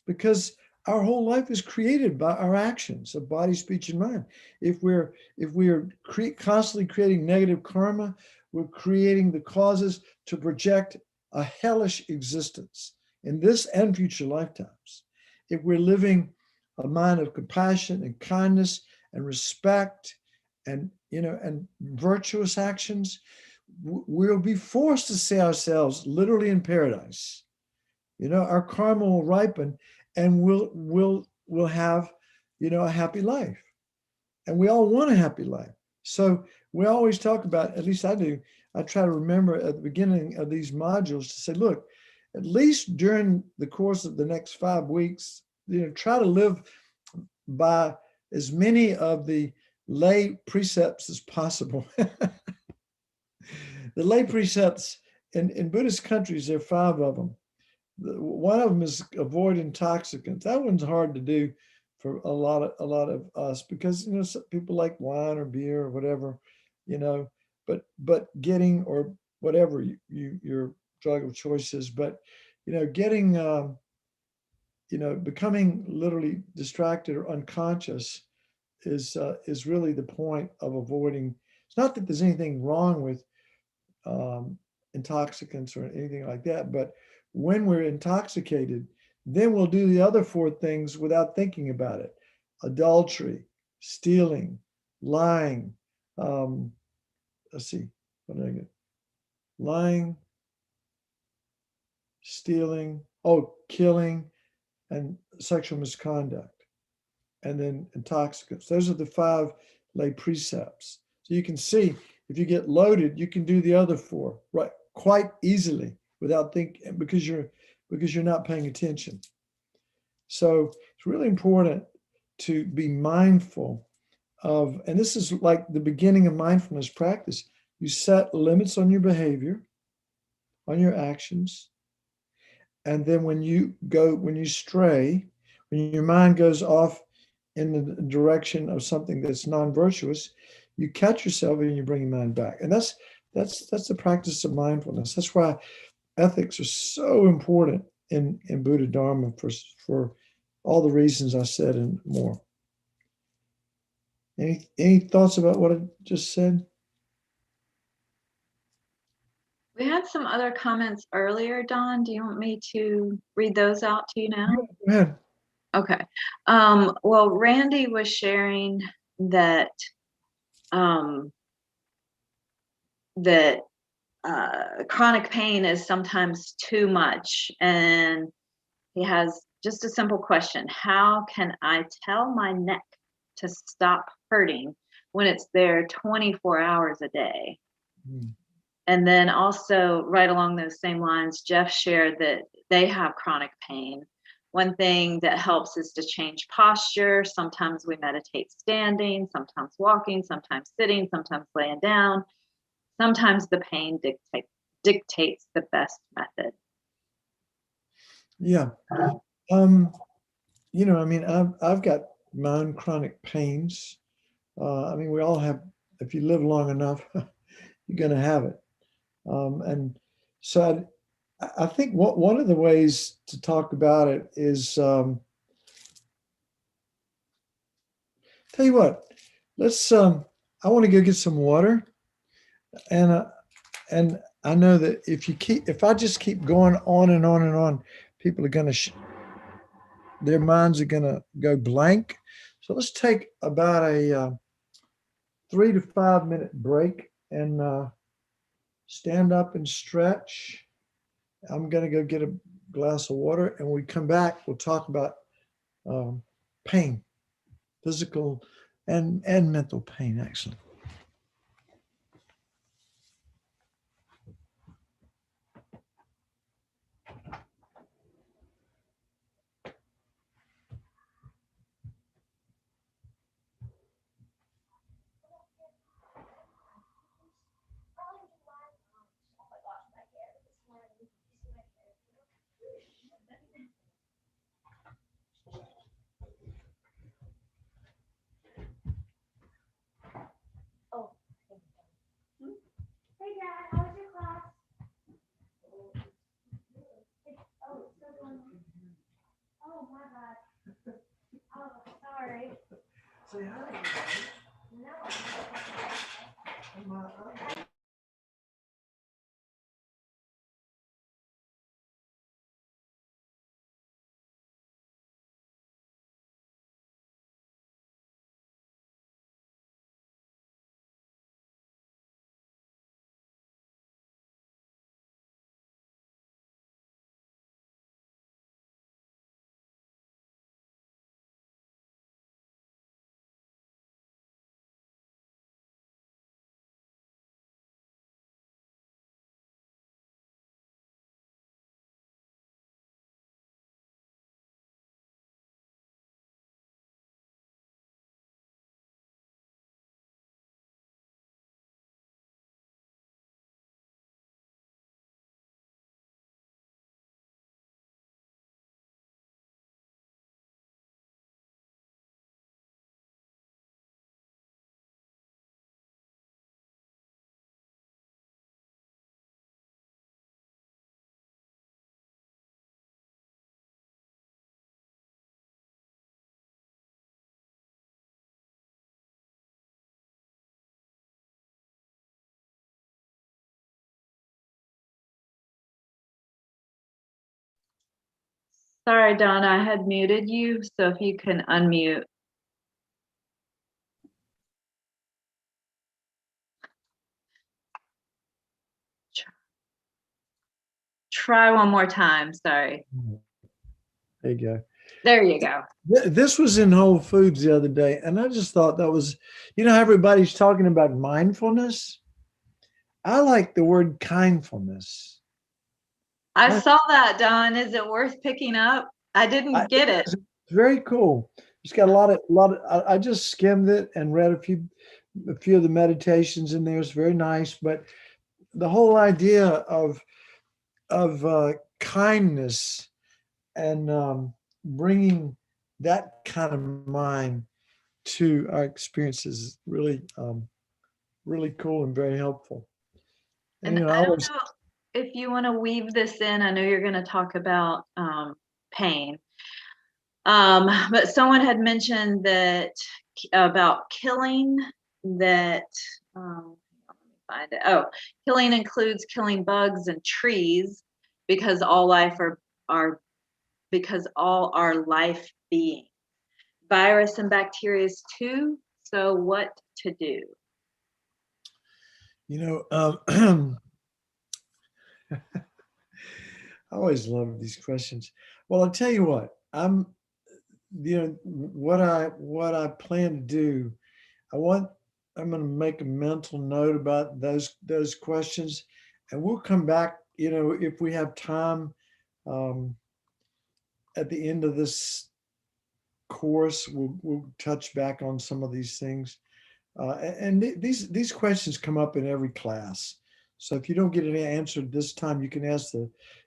because our whole life is created by our actions of body, speech, and mind. If we are constantly creating negative karma, we're creating the causes to project a hellish existence in this and future lifetimes. If we're living a mind of compassion and kindness and respect and virtuous actions, we'll be forced to see ourselves literally in paradise. Our karma will ripen, and we'll have a happy life, and we all want a happy life. So we always talk about, at least I do, I try to remember at the beginning of these modules to say, look, at least during the course of the next 5 weeks, try to live by as many of the lay precepts as possible. The lay precepts in Buddhist countries, there are 5 of them. One of them is avoid intoxicants. That one's hard to do for a lot of us, because some people like wine or beer or whatever, but getting, or whatever your drug of choice is, but getting becoming literally distracted or unconscious is really the point of avoiding. It's not that there's anything wrong with um, intoxicants or anything like that, but when we're intoxicated, then we'll do the other four things without thinking about it: adultery, stealing, lying. Um, let's see, what did I get? Lying, stealing, killing, and sexual misconduct, and then intoxicants. Those are the five lay precepts. So you can see, if you get loaded, you can do the other four right quite easily without thinking, because you're not paying attention. So it's really important to be mindful of, and this is like the beginning of mindfulness practice. You set limits on your behavior, on your actions, and then when you stray, when your mind goes off in the direction of something that's non-virtuous, you catch yourself and you bring your mind back. And that's the practice of mindfulness. That's why ethics are so important in Buddha Dharma, for all the reasons I said and more. Any thoughts about what I just said? We had some other comments earlier, Don. Do you want me to read those out to you now? Go ahead. Okay. Well, Randy was sharing that that chronic pain is sometimes too much, and he has just a simple question: how can I tell my neck to stop hurting when it's there 24 hours a day? Mm. And then also, right along those same lines, Jeff shared that they have chronic pain. One thing that helps is to change posture. Sometimes we meditate standing, sometimes walking, sometimes sitting, sometimes laying down. Sometimes the pain dictates the best method. Yeah. I've got my own chronic pains. We all have. If you live long enough, you're going to have it. And so I think one of the ways to talk about it is, tell you what, let's, I want to go get some water. And I know that if I just keep going on and on and on, people are going to, their minds are going to go blank. So let's take about a 3 to 5 minute break and stand up and stretch. I'm going to go get a glass of water, and when we come back, we'll talk about pain, physical and mental pain, actually. Hey Dad, how was your class? Oh, it's still going on. Oh, my bad. Oh, sorry. Say hi. No. Sorry, Donna, I had muted you, so if you can unmute. Try one more time, sorry. There you go. There you go. This was in Whole Foods the other day, and I just thought that was, everybody's talking about mindfulness. I like the word kindfulness. I saw that, Don. Is it worth picking up? I didn't get it. It's very cool. It's got a lot of. I just skimmed it and read a few of the meditations in there. It's very nice, but the whole idea of kindness and bringing that kind of mind to our experiences is really really cool and very helpful. And And I don't know if you want to weave this in. I know you're going to talk about pain. But someone had mentioned that about killing that, let me find it. Oh, killing includes killing bugs and trees because all are life beings. Virus and bacteria too. So what to do? I always love these questions. Well, I'll tell you what, what I plan to do, I'm going to make a mental note about those questions, and we'll come back, if we have time, at the end of this course, we'll touch back on some of these things. And these questions come up in every class. So if you don't get any answered this time, you can ask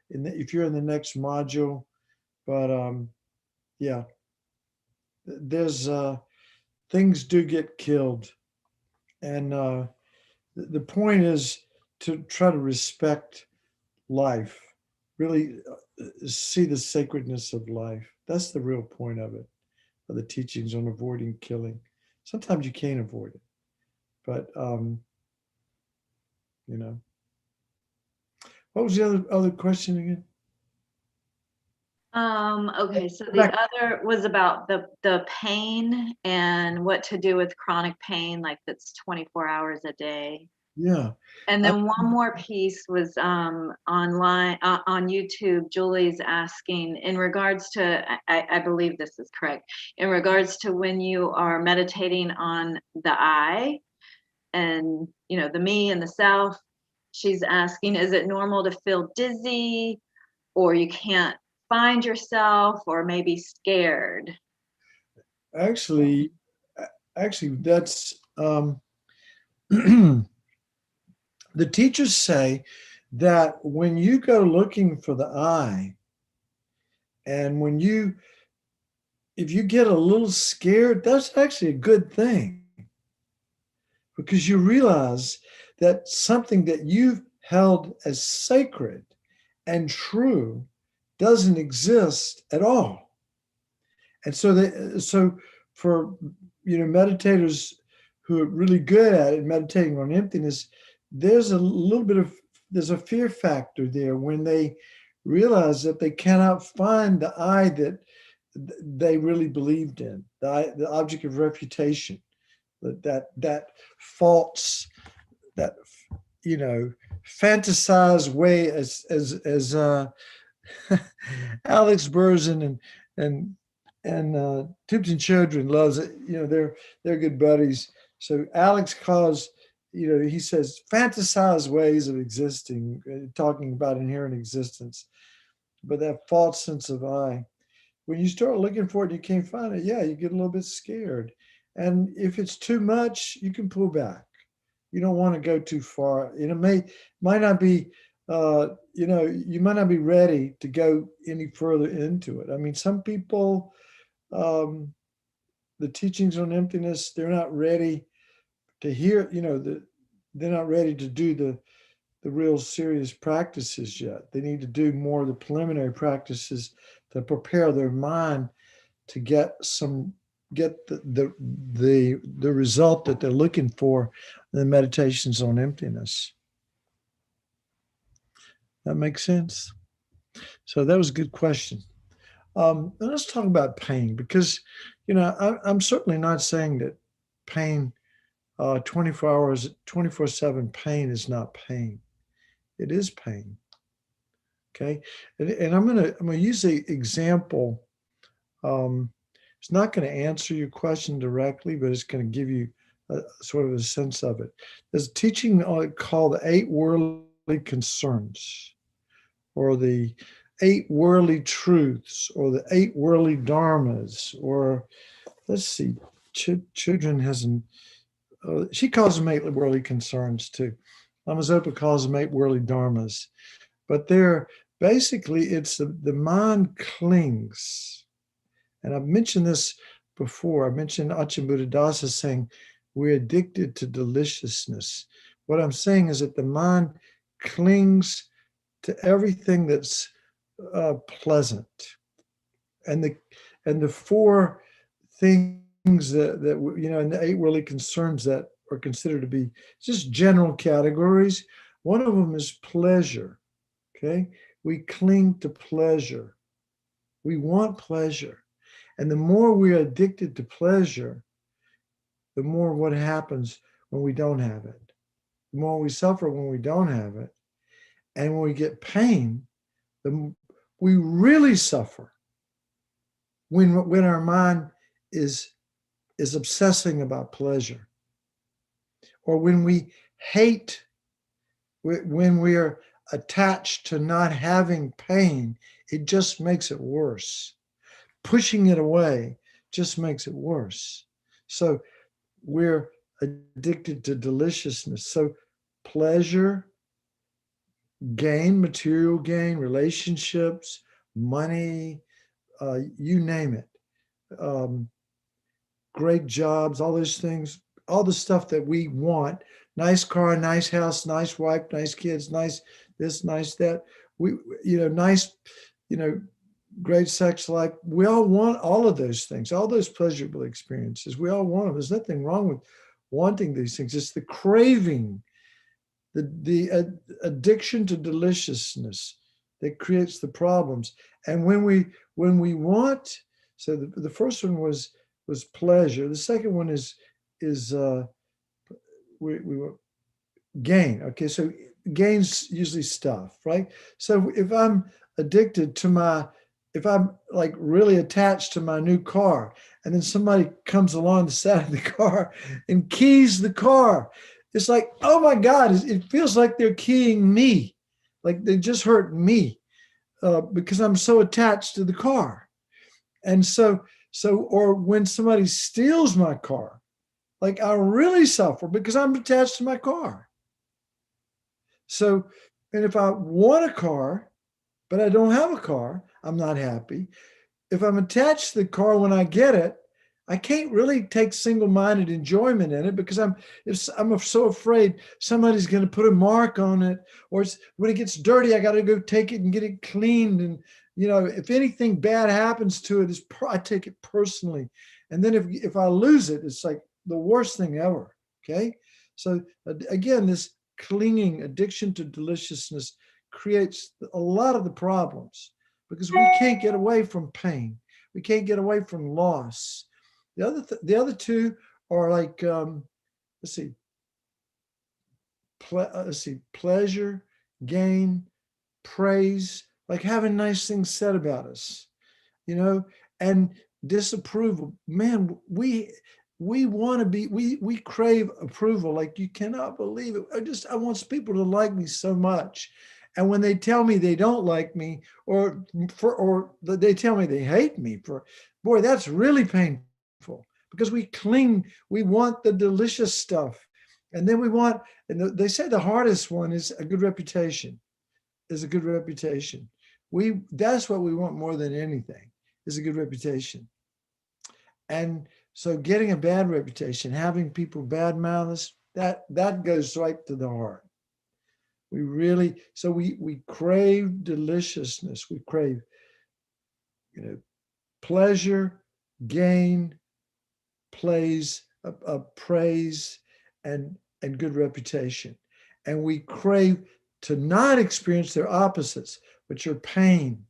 if you're in the next module. But yeah, there's things do get killed, and the point is to try to respect life. Really see the sacredness of life. That's the real point of it, of the teachings on avoiding killing. Sometimes you can't avoid it, but what was the other question again? Okay, so the other was about the pain and what to do with chronic pain, like that's 24 hours a day. Yeah. And then one more piece was online on YouTube. Julie's asking in regards to, I believe this is correct, in regards to when you are meditating on the I and the me and the self. She's asking, is it normal to feel dizzy, or you can't find yourself, or maybe scared? Actually, that's the teachers say that when you go looking for the I, and if you get a little scared, that's actually a good thing, because you realize that something that you've held as sacred and true doesn't exist at all. And so for meditators who are really good at it, meditating on emptiness, there's a fear factor there when they realize that they cannot find the I that they really believed in, the object of refutation, that false, that fantasized way, as Alex Berzin and Tipton Children loves it. They're good buddies. So Alex calls, he says fantasized ways of existing, talking about inherent existence, but that false sense of I. When you start looking for it, you can't find it. Yeah, you get a little bit scared, and if it's too much, you can pull back. You don't want to go too far. Might not be. You might not be ready to go any further into it. I mean, some people, the teachings on emptiness, they're not ready to hear. They're not ready to do the real serious practices yet. They need to do more of the preliminary practices to prepare their mind to get the result that they're looking for in the meditations on emptiness. That makes sense. So that was a good question. And let's talk about pain because, I'm certainly not saying that pain, 24 hours, 24/7 pain is not pain. It is pain. Okay. And I'm gonna use the example. Um, it's not going to answer your question directly, but it's going to give you a sort of a sense of it. There's a teaching called the 8 Worldly Concerns, or the 8 Worldly Truths, or the 8 Worldly Dharmas, or let's see, children hasn't, she calls them 8 Worldly Concerns too. Lamazopa calls them 8 Worldly Dharmas. But they're basically, it's the mind clings. And I've mentioned this before. I mentioned Achin Buddhadasa saying, we're addicted to deliciousness. What I'm saying is that the mind clings to everything that's pleasant. And the 4 things that and the 8 worldly concerns that are considered to be just general categories. One of them is pleasure. Okay, we cling to pleasure. We want pleasure. And the more we're addicted to pleasure, the more what happens when we don't have it. The more we suffer when we don't have it. And when we get pain, we really suffer when our mind is obsessing about pleasure. Or when we hate, when we're attached to not having pain, it just makes it worse. Pushing it away just makes it worse. So we're addicted to deliciousness. So pleasure, gain, material gain, relationships, money, you name it. Great jobs, all those things, all the stuff that we want. Nice car, nice house, nice wife, nice kids, nice this, nice that. Nice, great sex life. We all want all of those things, all those pleasurable experiences. We all want them. There's nothing wrong with wanting these things. It's the craving, the addiction to deliciousness that creates the problems. And when we want, so the first one was pleasure. The second one is we gain. Okay, so gain's usually stuff, right? So if I'm addicted to if I'm like really attached to my new car, and then somebody comes along the side of the car and keys the car, it's like, oh my God, it feels like they're keying me, like they just hurt me because I'm so attached to the car. And so, or when somebody steals my car, like I really suffer because I'm attached to my car. So, and if I want a car, but I don't have a car, I'm not happy. If I'm attached to the car when I get it, I can't really take single-minded enjoyment in it because I'm so afraid somebody's going to put a mark on it, or when it gets dirty, I got to go take it and get it cleaned. And if anything bad happens to it, I take it personally. And then if I lose it, it's like the worst thing ever. Okay, so again, this clinging addiction to deliciousness creates a lot of the problems because we can't get away from pain. We can't get away from loss. The other 2 are like, pleasure, gain, praise, like having nice things said about us, and disapproval. Man, we want to be, we crave approval. Like, you cannot believe it. I want people to like me so much. And when they tell me they don't like me, or they tell me they hate me, boy, that's really painful because we cling, we want the delicious stuff. And then they say the hardest one is a good reputation, That's what we want more than anything, is a good reputation. And so getting a bad reputation, having people badmouth us, that goes right to the heart. We crave deliciousness. We crave, pleasure, gain, praise, and good reputation. And we crave to not experience their opposites, which are pain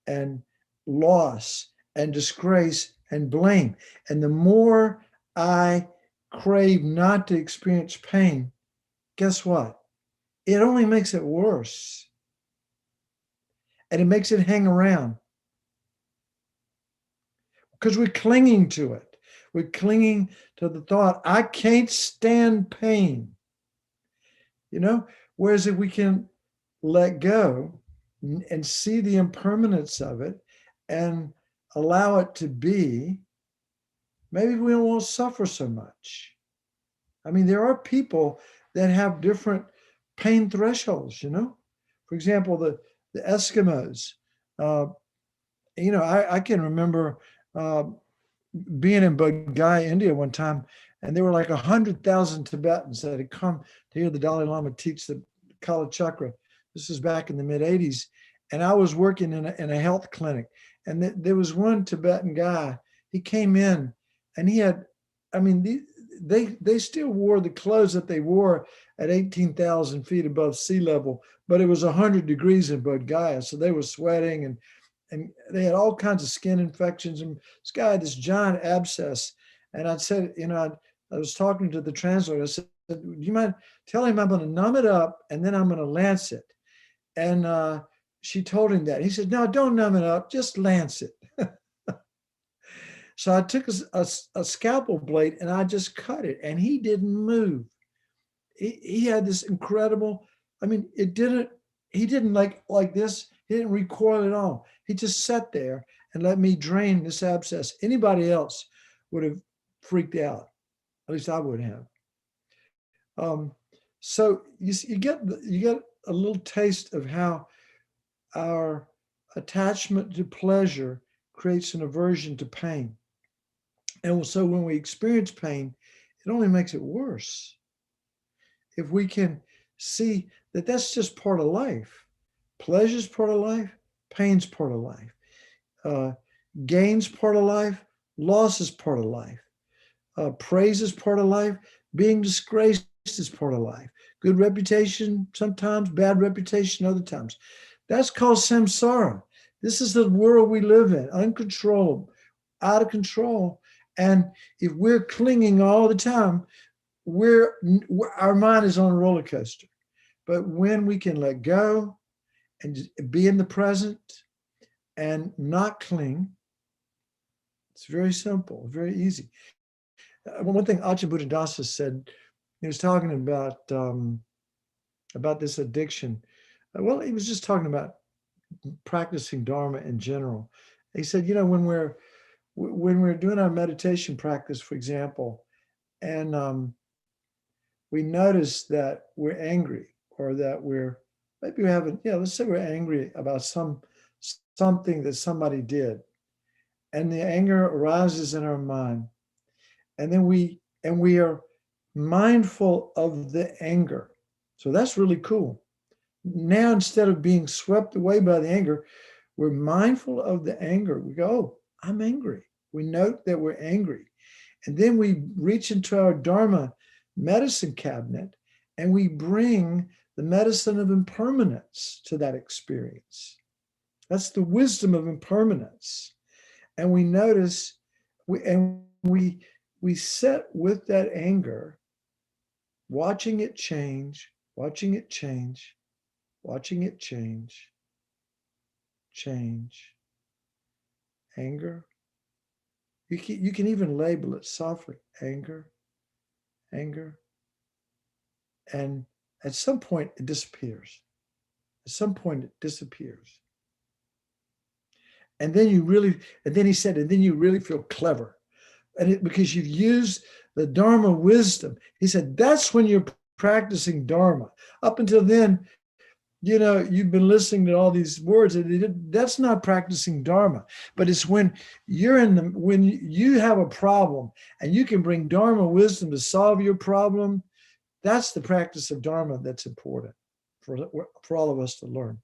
and loss and disgrace and blame. And the more I crave not to experience pain, guess what? It only makes it worse. And it makes it hang around. Because we're clinging to it. We're clinging to the thought, I can't stand pain. You know, whereas if we can let go and see the impermanence of it and allow it to be, maybe we won't suffer so much. I mean, there are people that have different pain thresholds, you know. For example, the Eskimos, I can remember being in Bodhgaya, India one time, and there were like 100,000 Tibetans that had come to hear the Dalai Lama teach the Kala Chakra. This was back in the mid 80s. And I was working in a health clinic. And there was one Tibetan guy, he came in and he had, I mean, they still wore the clothes that they wore at 18,000 feet above sea level, but it was 100 degrees in Bodhgaya. So they were sweating and they had all kinds of skin infections. And this guy had this giant abscess. And I said, I was talking to the translator. I said, do you mind telling him I'm going to numb it up and then I'm going to lance it? And she told him that. He said, no, don't numb it up, just lance it. So I took a scalpel blade and I just cut it and he didn't move. He had this incredible, I mean, he didn't like this. He didn't recoil at all. He just sat there and let me drain this abscess. Anybody else would have freaked out. At least I would have. So you get a little taste of how our attachment to pleasure creates an aversion to pain. And so when we experience pain, it only makes it worse. If we can see that that's just part of life. Pleasure's part of life, pain's part of life. Gain's part of life, loss is part of life. Praise is part of life, being disgraced is part of life. Good reputation sometimes, bad reputation other times. That's called samsara. This is the world we live in, uncontrollable, out of control. And if we're clinging all the time, our mind is on a roller coaster. But when we can let go and just be in the present and not cling, it's very simple, very easy. One thing Ajahn Buddhadasa said, he was talking about this addiction. Well, he was just talking about practicing Dharma in general. He said, when we're doing our meditation practice, for example, and we notice that we're angry or that let's say we're angry about something that somebody did, and the anger arises in our mind, and then we are mindful of the anger. So that's really cool. Now, instead of being swept away by the anger, we're mindful of the anger. We go, oh, I'm angry. We note that we're angry. And then we reach into our Dharma medicine cabinet and we bring the medicine of impermanence to that experience. That's the wisdom of impermanence. And we notice, we sit with that anger, watching it change, watching it change, watching it change, anger. You can even label it softly, anger. And at some point it disappears. And then you really feel clever. And because you've used the Dharma wisdom. He said, that's when you're practicing Dharma. Up until then, you've been listening to all these words, and that's not practicing Dharma. But it's when when you have a problem and you can bring Dharma wisdom to solve your problem, that's the practice of Dharma that's important for all of us to learn.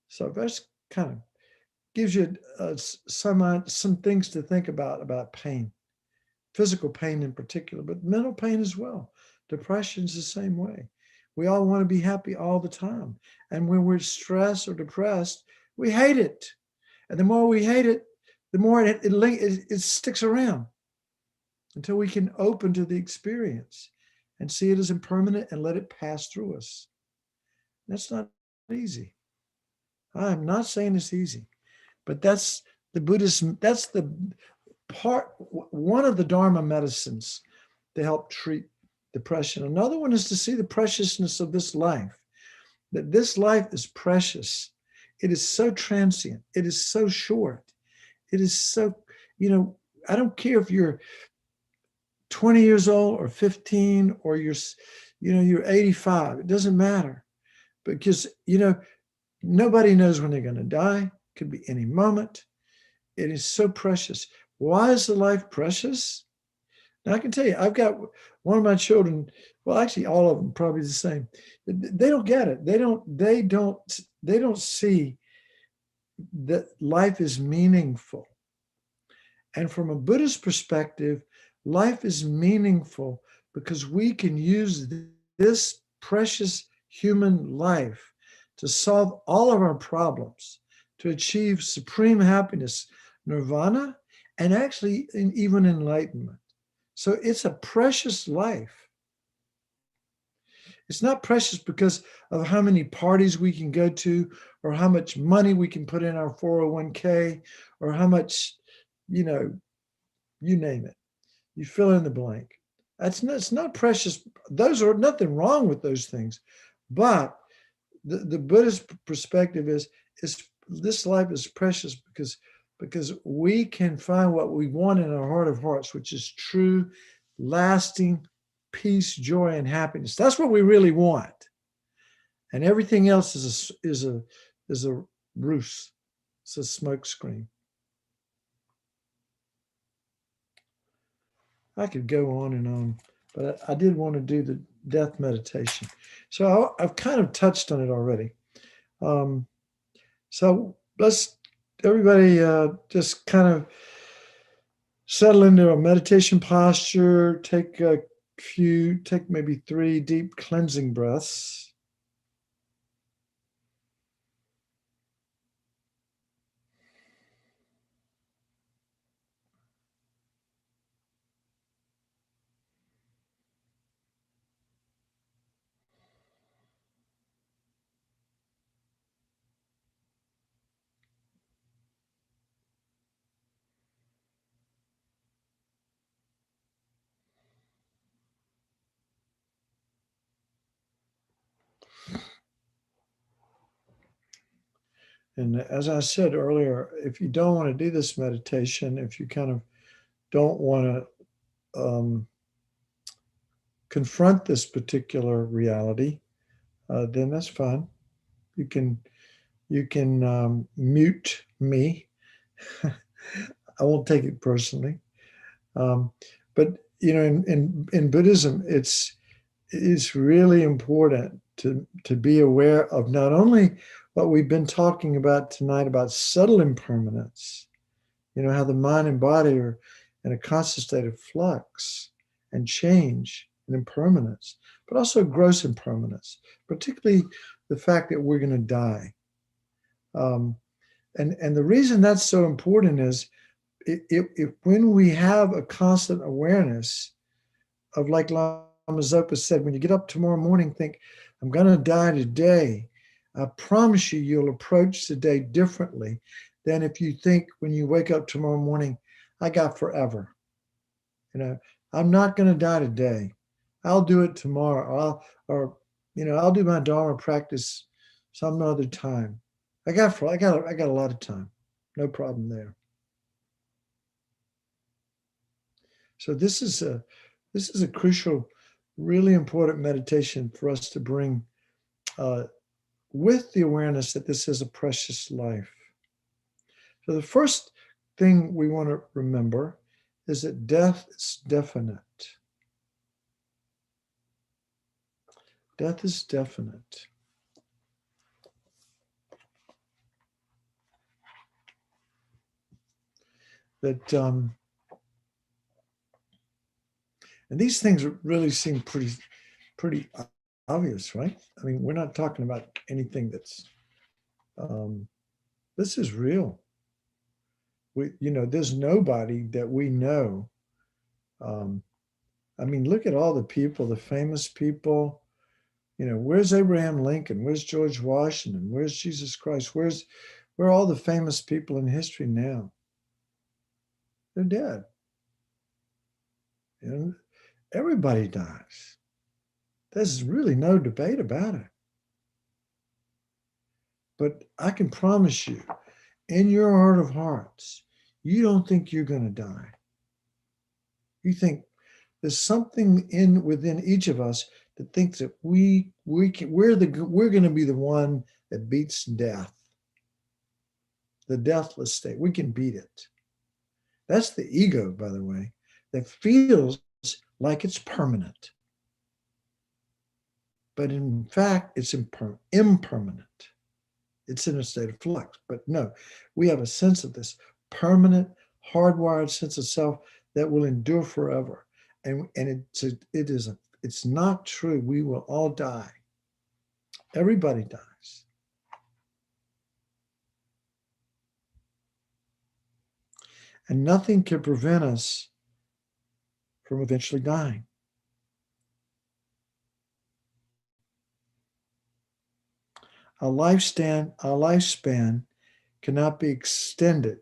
So that's kind of gives you some things to think about pain, physical pain in particular, but mental pain as well. Depression's the same way. We all want to be happy all the time. And when we're stressed or depressed, we hate it. And the more we hate it, the more it sticks around until we can open to the experience and see it as impermanent and let it pass through us. That's not easy. I'm not saying it's easy, but that's the Buddhism, that's the part, one of the Dharma medicines to help treat depression. Another one is to see the preciousness of this life, that this life is precious. It is so transient. It is so short. It is so, I don't care if you're 20 years old or 15 or you're 85. It doesn't matter because, nobody knows when they're going to die. It could be any moment. It is so precious. Why is the life precious? Now I can tell you, I've got one of my children, well, actually all of them probably the same. They don't get it. They don't see that life is meaningful. And from a Buddhist perspective, life is meaningful because we can use this precious human life to solve all of our problems, to achieve supreme happiness, nirvana, and actually even enlightenment. So it's a precious life. It's not precious because of how many parties we can go to or how much money we can put in our 401k or how much, you name it. You fill in the blank. It's not precious. Those are nothing wrong with those things. But the Buddhist perspective is this life is precious because we can find what we want in our heart of hearts, which is true, lasting peace, joy, and happiness. That's what we really want. And everything else is a ruse. It's a smoke screen. I could go on and on, but I did want to do the death meditation. So I've kind of touched on it already. So let's everybody just kind of settle into a meditation posture, take maybe 3 deep cleansing breaths. And as I said earlier, if you don't want to do this meditation, if you kind of don't want to confront this particular reality, then that's fine. You can mute me. I won't take it personally. But in Buddhism, it's really important to be aware of not only what we've been talking about tonight about subtle impermanence, how the mind and body are in a constant state of flux and change and impermanence, but also gross impermanence, particularly the fact that we're going to die. And the reason that's so important is if when we have a constant awareness of, like Lama Zopa said, when you get up tomorrow morning, think, I'm going to die today. I promise you'll approach the day differently than if you think when you wake up tomorrow morning, I got forever. I'm not going to die today. I'll do it tomorrow. I'll do my Dharma practice some other time. I got a lot of time. No problem there. So this is a crucial, really important meditation for us to bring with the awareness that this is a precious life. So the first thing we want to remember is that death is definite. Death is definite. That and these things really seem pretty obvious, right? I mean, we're not talking about anything that's this is real. there's nobody that we know. I mean, look at all the people, the famous people. Where's Abraham Lincoln? Where's George Washington? Where's Jesus Christ? Where are all the famous people in history now? They're dead. Everybody dies. There's really no debate about it. But I can promise you, in your heart of hearts, you don't think you're going to die. You think there's something within each of us that thinks that we're going to be the one that beats death, the deathless state. We can beat it. That's the ego, by the way, that feels like it's permanent. But in fact, it's impermanent. It's in a state of flux. But no, we have a sense of this permanent, hardwired sense of self that will endure forever. And it's not true. We will all die. Everybody dies. And nothing can prevent us from eventually dying. Our lifespan cannot be extended.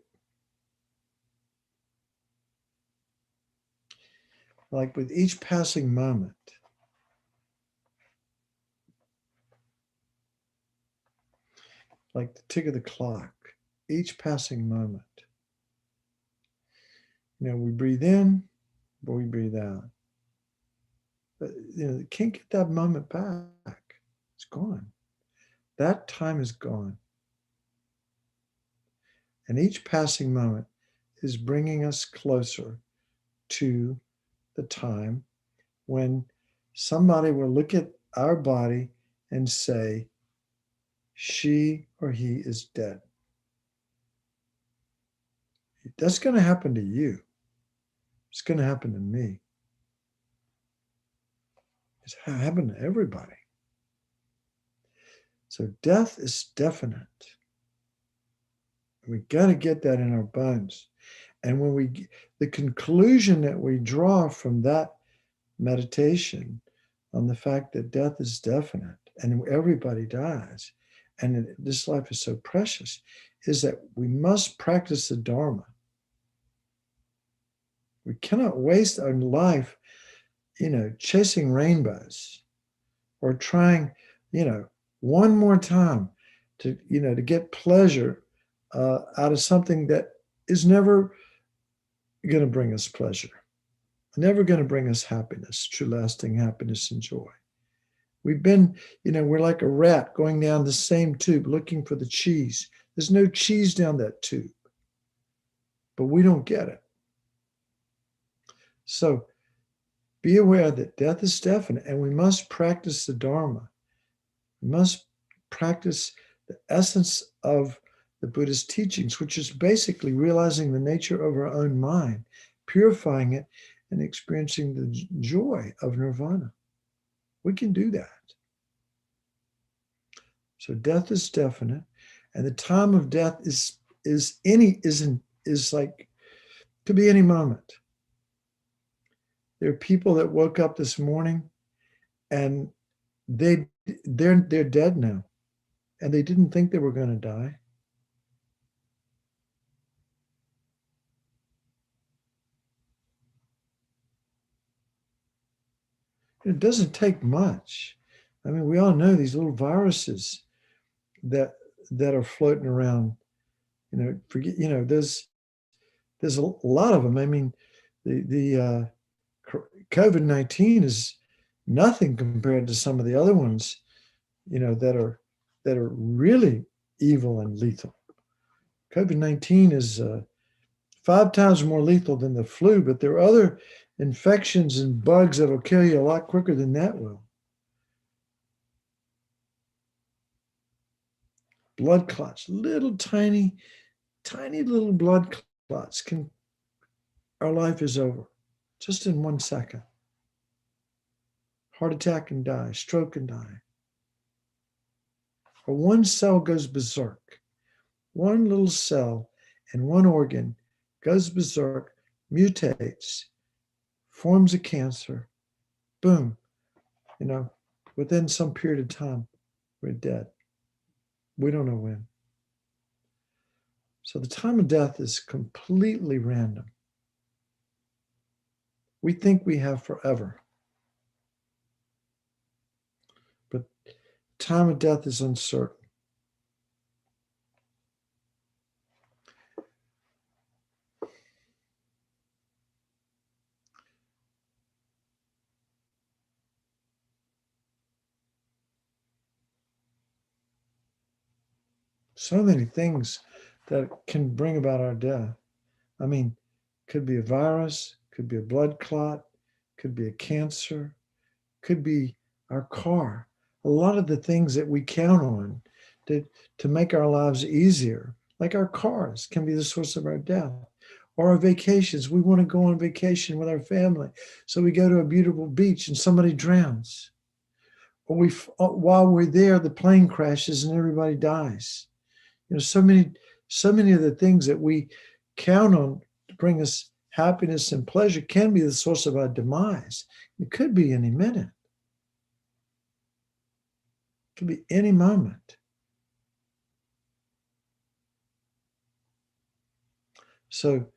Like with each passing moment, like the tick of the clock, each passing moment. We breathe in, but we breathe out. But you can't get that moment back. It's gone. That time is gone. And each passing moment is bringing us closer to the time when somebody will look at our body and say, she or he is dead. That's going to happen to you. It's going to happen to me. It's happened to everybody. So death is definite. We got to get that in our bones. And when the conclusion that we draw from that meditation on the fact that death is definite and everybody dies, and this life is so precious, is that we must practice the Dharma. We cannot waste our life, chasing rainbows or trying, one more time to get pleasure out of something that is never going to bring us pleasure, never going to bring us happiness, true lasting happiness and joy. We've been, we're like a rat going down the same tube looking for the cheese. There's no cheese down that tube, but we don't get it. So be aware that death is definite, and we must practice the Dharma. We must practice the essence of the Buddha's teachings, which is basically realizing the nature of our own mind, purifying it, and experiencing the joy of nirvana. We can do that. So death is definite, and the time of death could be any moment. There are people that woke up this morning and they're dead now, and they didn't think they were going to die. It doesn't take much. I mean, we all know these little viruses that are floating around. There's a lot of them. I mean, the COVID-19 is nothing compared to some of the other ones, that are really evil and lethal. COVID-19 is 5 times more lethal than the flu, but there are other infections and bugs that will kill you a lot quicker than that will. Blood clots, little tiny little blood clots our life is over just in 1 second. Heart attack and die, stroke and die. Or one cell goes berserk. One little cell and one organ goes berserk, mutates, forms a cancer, boom, within some period of time, we're dead. We don't know when. So the time of death is completely random. We think we have forever, but time of death is uncertain. So many things that can bring about our death. I mean, could be a virus, could be a blood clot, could be a cancer, could be our car. A lot of the things that we count on to make our lives easier, like our cars, can be the source of our death. Or our vacations. We want to go on vacation with our family. So we go to a beautiful beach and somebody drowns. Or while we're there, the plane crashes and everybody dies. So many of the things that we count on to bring us happiness and pleasure can be the source of our demise. It could be any minute. It could be any moment. So,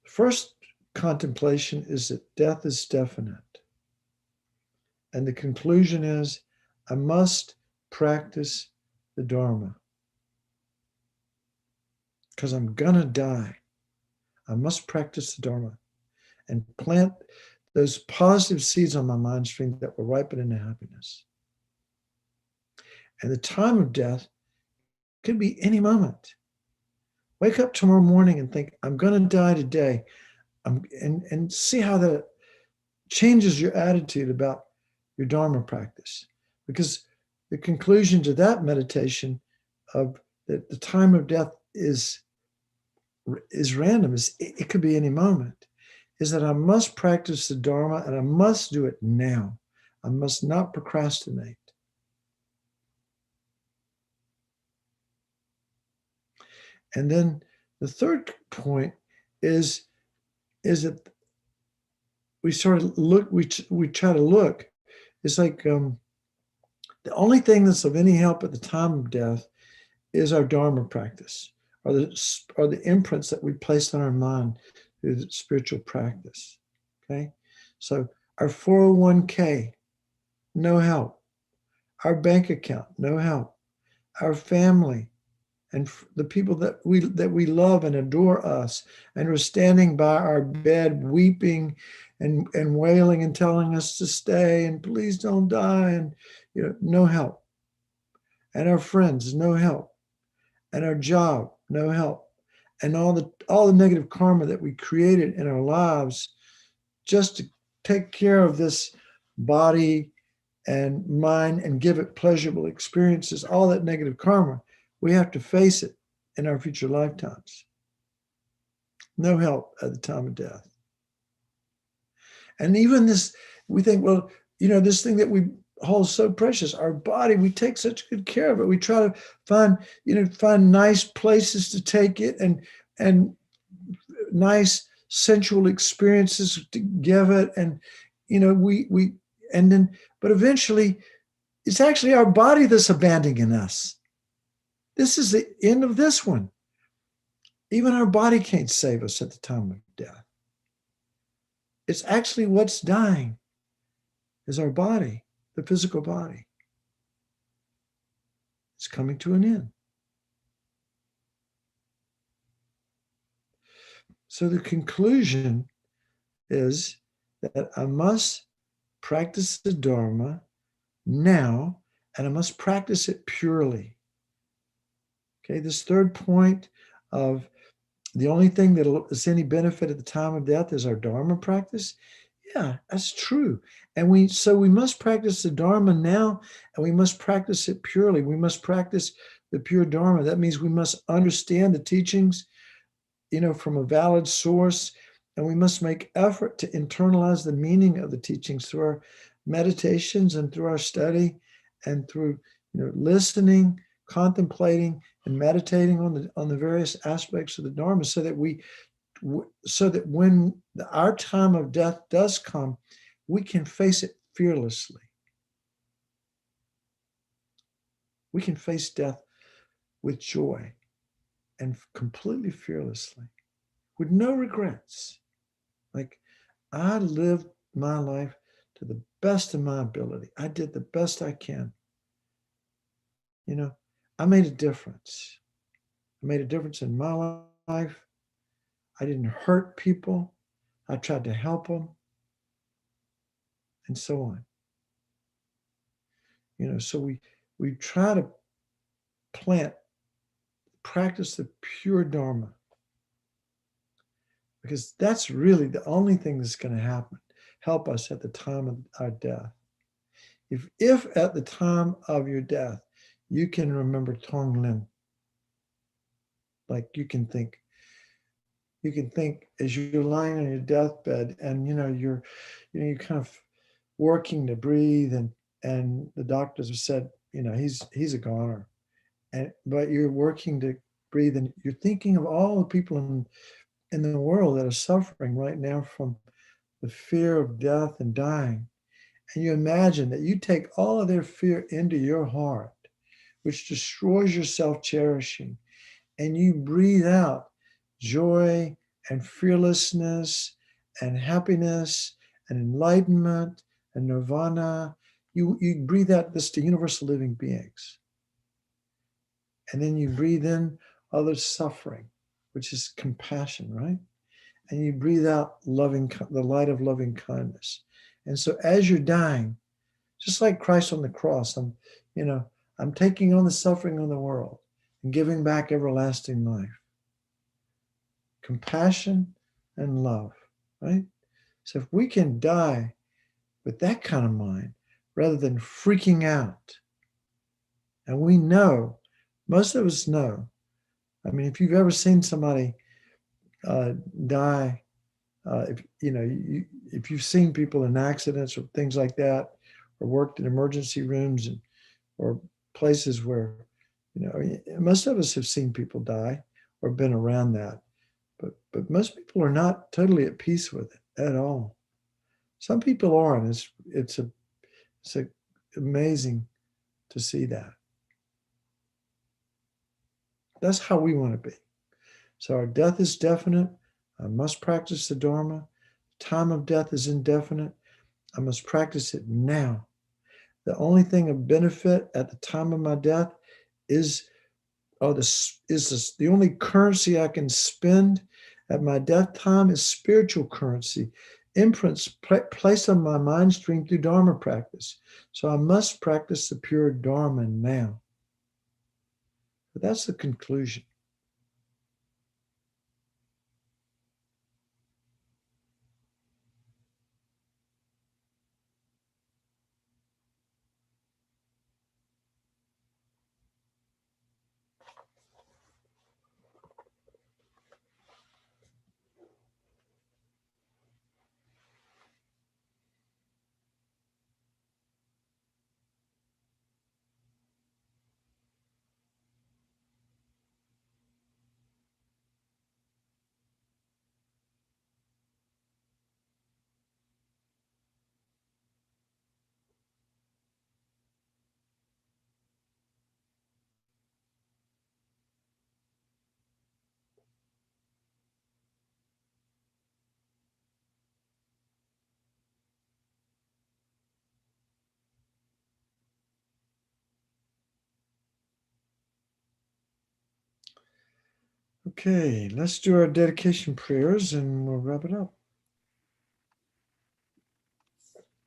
first contemplation is that death is definite. And the conclusion is, I must practice the Dharma. Because I'm going to die. I must practice the Dharma and plant those positive seeds on my mind stream that will ripen into happiness. And the time of death could be any moment. Wake up tomorrow morning and think, I'm going to die today. And see how that changes your attitude about your Dharma practice. Because the conclusion to that meditation of that the time of death is random, it could be any moment, is that I must practice the Dharma and I must do it now. I must not procrastinate. And then the third point is that we sort of look, we try to look. It's like the only thing that's of any help at the time of death is our Dharma practice, or the imprints that we place on our mind through the spiritual practice. Okay, so our 401k, no help. Our bank account, no help. Our family and the people that we love and adore us and are standing by our bed weeping and wailing and telling us to stay and please don't die, and no help. And our friends, no help. And our job, no help. And all the negative karma that we created in our lives just to take care of this body and mind and give it pleasurable experiences, all that negative karma, we have to face it in our future lifetimes. No help at the time of death. And even this, we think, well, this thing that we hold so precious, our body, we take such good care of it. We try to find nice places to take it and nice sensual experiences to give it. And, but eventually it's actually our body that's abandoning us. This is the end of this one. Even our body can't save us at the time of death. It's actually what's dying is our body, the physical body. It's coming to an end. So the conclusion is that I must practice the Dharma now, and I must practice it purely. Okay, this third point of the only thing that is any benefit at the time of death is our Dharma practice. Yeah, that's true. And we must practice the Dharma now, and we must practice it purely. We must practice the pure Dharma. That means we must understand the teachings, from a valid source, and we must make effort to internalize the meaning of the teachings through our meditations and through our study and through, listening, contemplating, and meditating on the various aspects of the Dharma, so that we so that when our time of death does come, we can face it fearlessly. We can face death with joy and completely fearlessly, with no regrets. Like, I lived my life to the best of my ability. I did the best I can. You know, I made a difference. I made a difference in my life. I didn't hurt people. I tried to help them, and so on. You know, so we try to practice the pure Dharma, because that's really the only thing that's going to help us at the time of our death. If at the time of your death you can remember Tonglen, like you can think as you're lying on your deathbed, and you're kind of working to breathe, and the doctors have said he's a goner, but you're working to breathe, and you're thinking of all the people in the world that are suffering right now from the fear of death and dying. And you imagine that you take all of their fear into your heart, which destroys your self-cherishing, and you breathe out joy and fearlessness and happiness and enlightenment and nirvana. You breathe out this to universal living beings. And then you breathe in other suffering, which is compassion, right? And you breathe out the light of loving kindness. And so as you're dying, just like Christ on the cross, I'm taking on the suffering of the world and giving back everlasting life. Compassion and love, right? So if we can die with that kind of mind, rather than freaking out, and we know, most of us know, I mean, if you've ever seen somebody die, if you've seen people in accidents or things like that, or worked in emergency rooms or places where, most of us have seen people die or been around that, but most people are not totally at peace with it at all. Some people are, and it's amazing to see that. That's how we want to be. So our death is definite. I must practice the Dharma. Time of death is indefinite. I must practice it now. The only thing of benefit at the time of my death is the only currency I can spend at my death time is spiritual currency, imprints placed on my mind stream through Dharma practice. So I must practice the pure Dharma now. But that's the conclusion. Okay, let's do our dedication prayers and we'll wrap it up.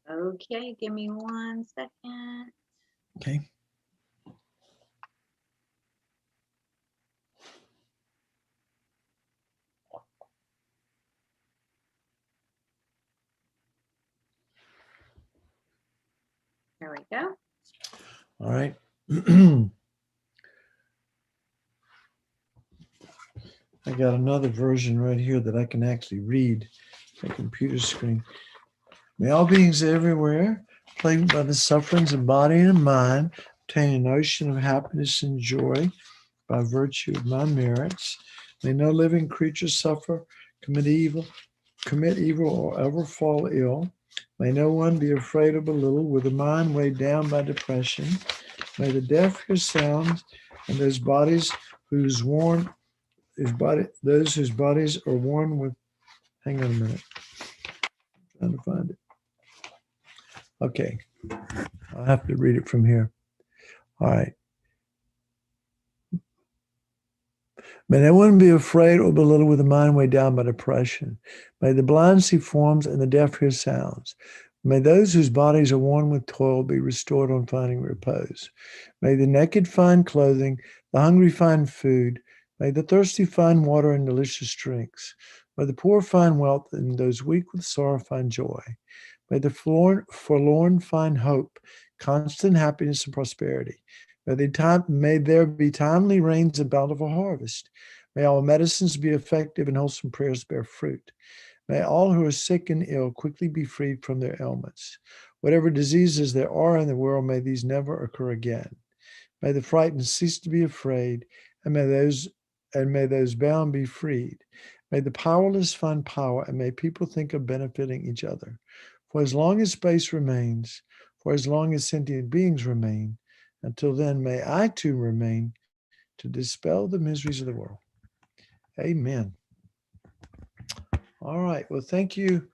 Okay, give me 1 second. Okay. There we go. All right. I got another version right here that I can actually read on the computer screen. May all beings everywhere, plagued by the sufferings of body and mind, obtain an ocean of happiness and joy by virtue of my merits. May no living creature suffer, commit evil, or ever fall ill. May no one be afraid or belittled with a mind weighed down by depression. May the deaf hear sounds, and those bodies whose bodies are worn with. Hang on a minute. I'm trying to find it. Okay, I'll have to read it from here. All right. May no one be afraid or belittled with a mind weighed down by depression. May the blind see forms and the deaf hear sounds. May those whose bodies are worn with toil be restored on finding repose. May the naked find clothing, the hungry find food. May the thirsty find water and delicious drinks. May the poor find wealth, and those weak with sorrow find joy. May the forlorn find hope, constant happiness and prosperity. May there be timely rains and bountiful harvest. May all medicines be effective and wholesome prayers bear fruit. May all who are sick and ill quickly be freed from their ailments. Whatever diseases there are in the world, may these never occur again. May the frightened cease to be afraid, and may those bound be freed. May the powerless find power, and may people think of benefiting each other. For as long as space remains, for as long as sentient beings remain, until then, may I too remain to dispel the miseries of the world. Amen. All right. Well, thank you.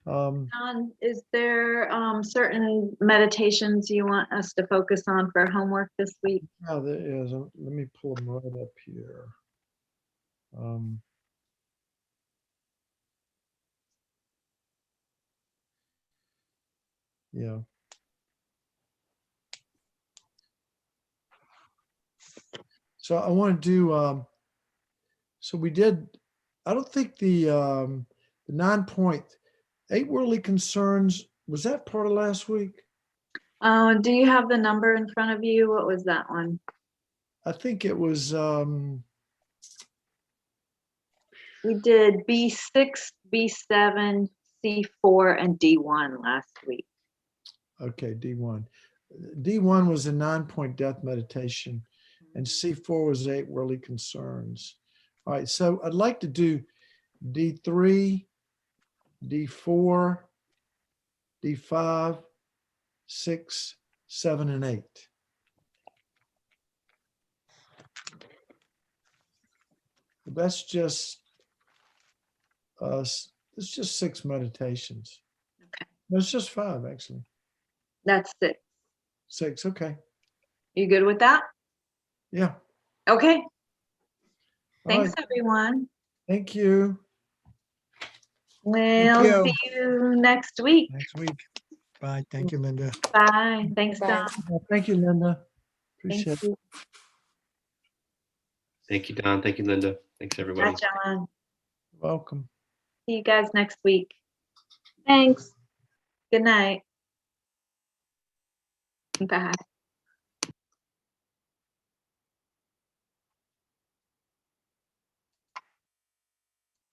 John, is there certain meditations you want us to focus on for homework this week? Yeah, there is. Let me pull them right up here. Yeah. So I want to do, so we did, I don't think the 9.8 worldly concerns, was that part of last week? Do you have the number in front of you? What was that one? I think it was, We did B6, B7, C4, and D1 last week. okay, D1. D1 was a 9-point death meditation, and C4 was 8 worldly concerns. All right, so I'd like to do D3, D4, D5, 6, 7, and 8. That's just it's just 6 meditations. Okay. No, it's just 5 actually. That's 6. 6, okay. You good with that? Yeah. Okay. All Thanks, right. everyone. Thank you. We'll you. see you next week. Next week. Bye. Thank you, Linda. Bye. Thanks, Bye. Don. Well, thank you, Linda. Thank Appreciate it. you. Thank you, Don. Thank you, Linda. Thanks, everybody. Bye, John. Welcome. See you guys next week. Thanks. Good night. Bye.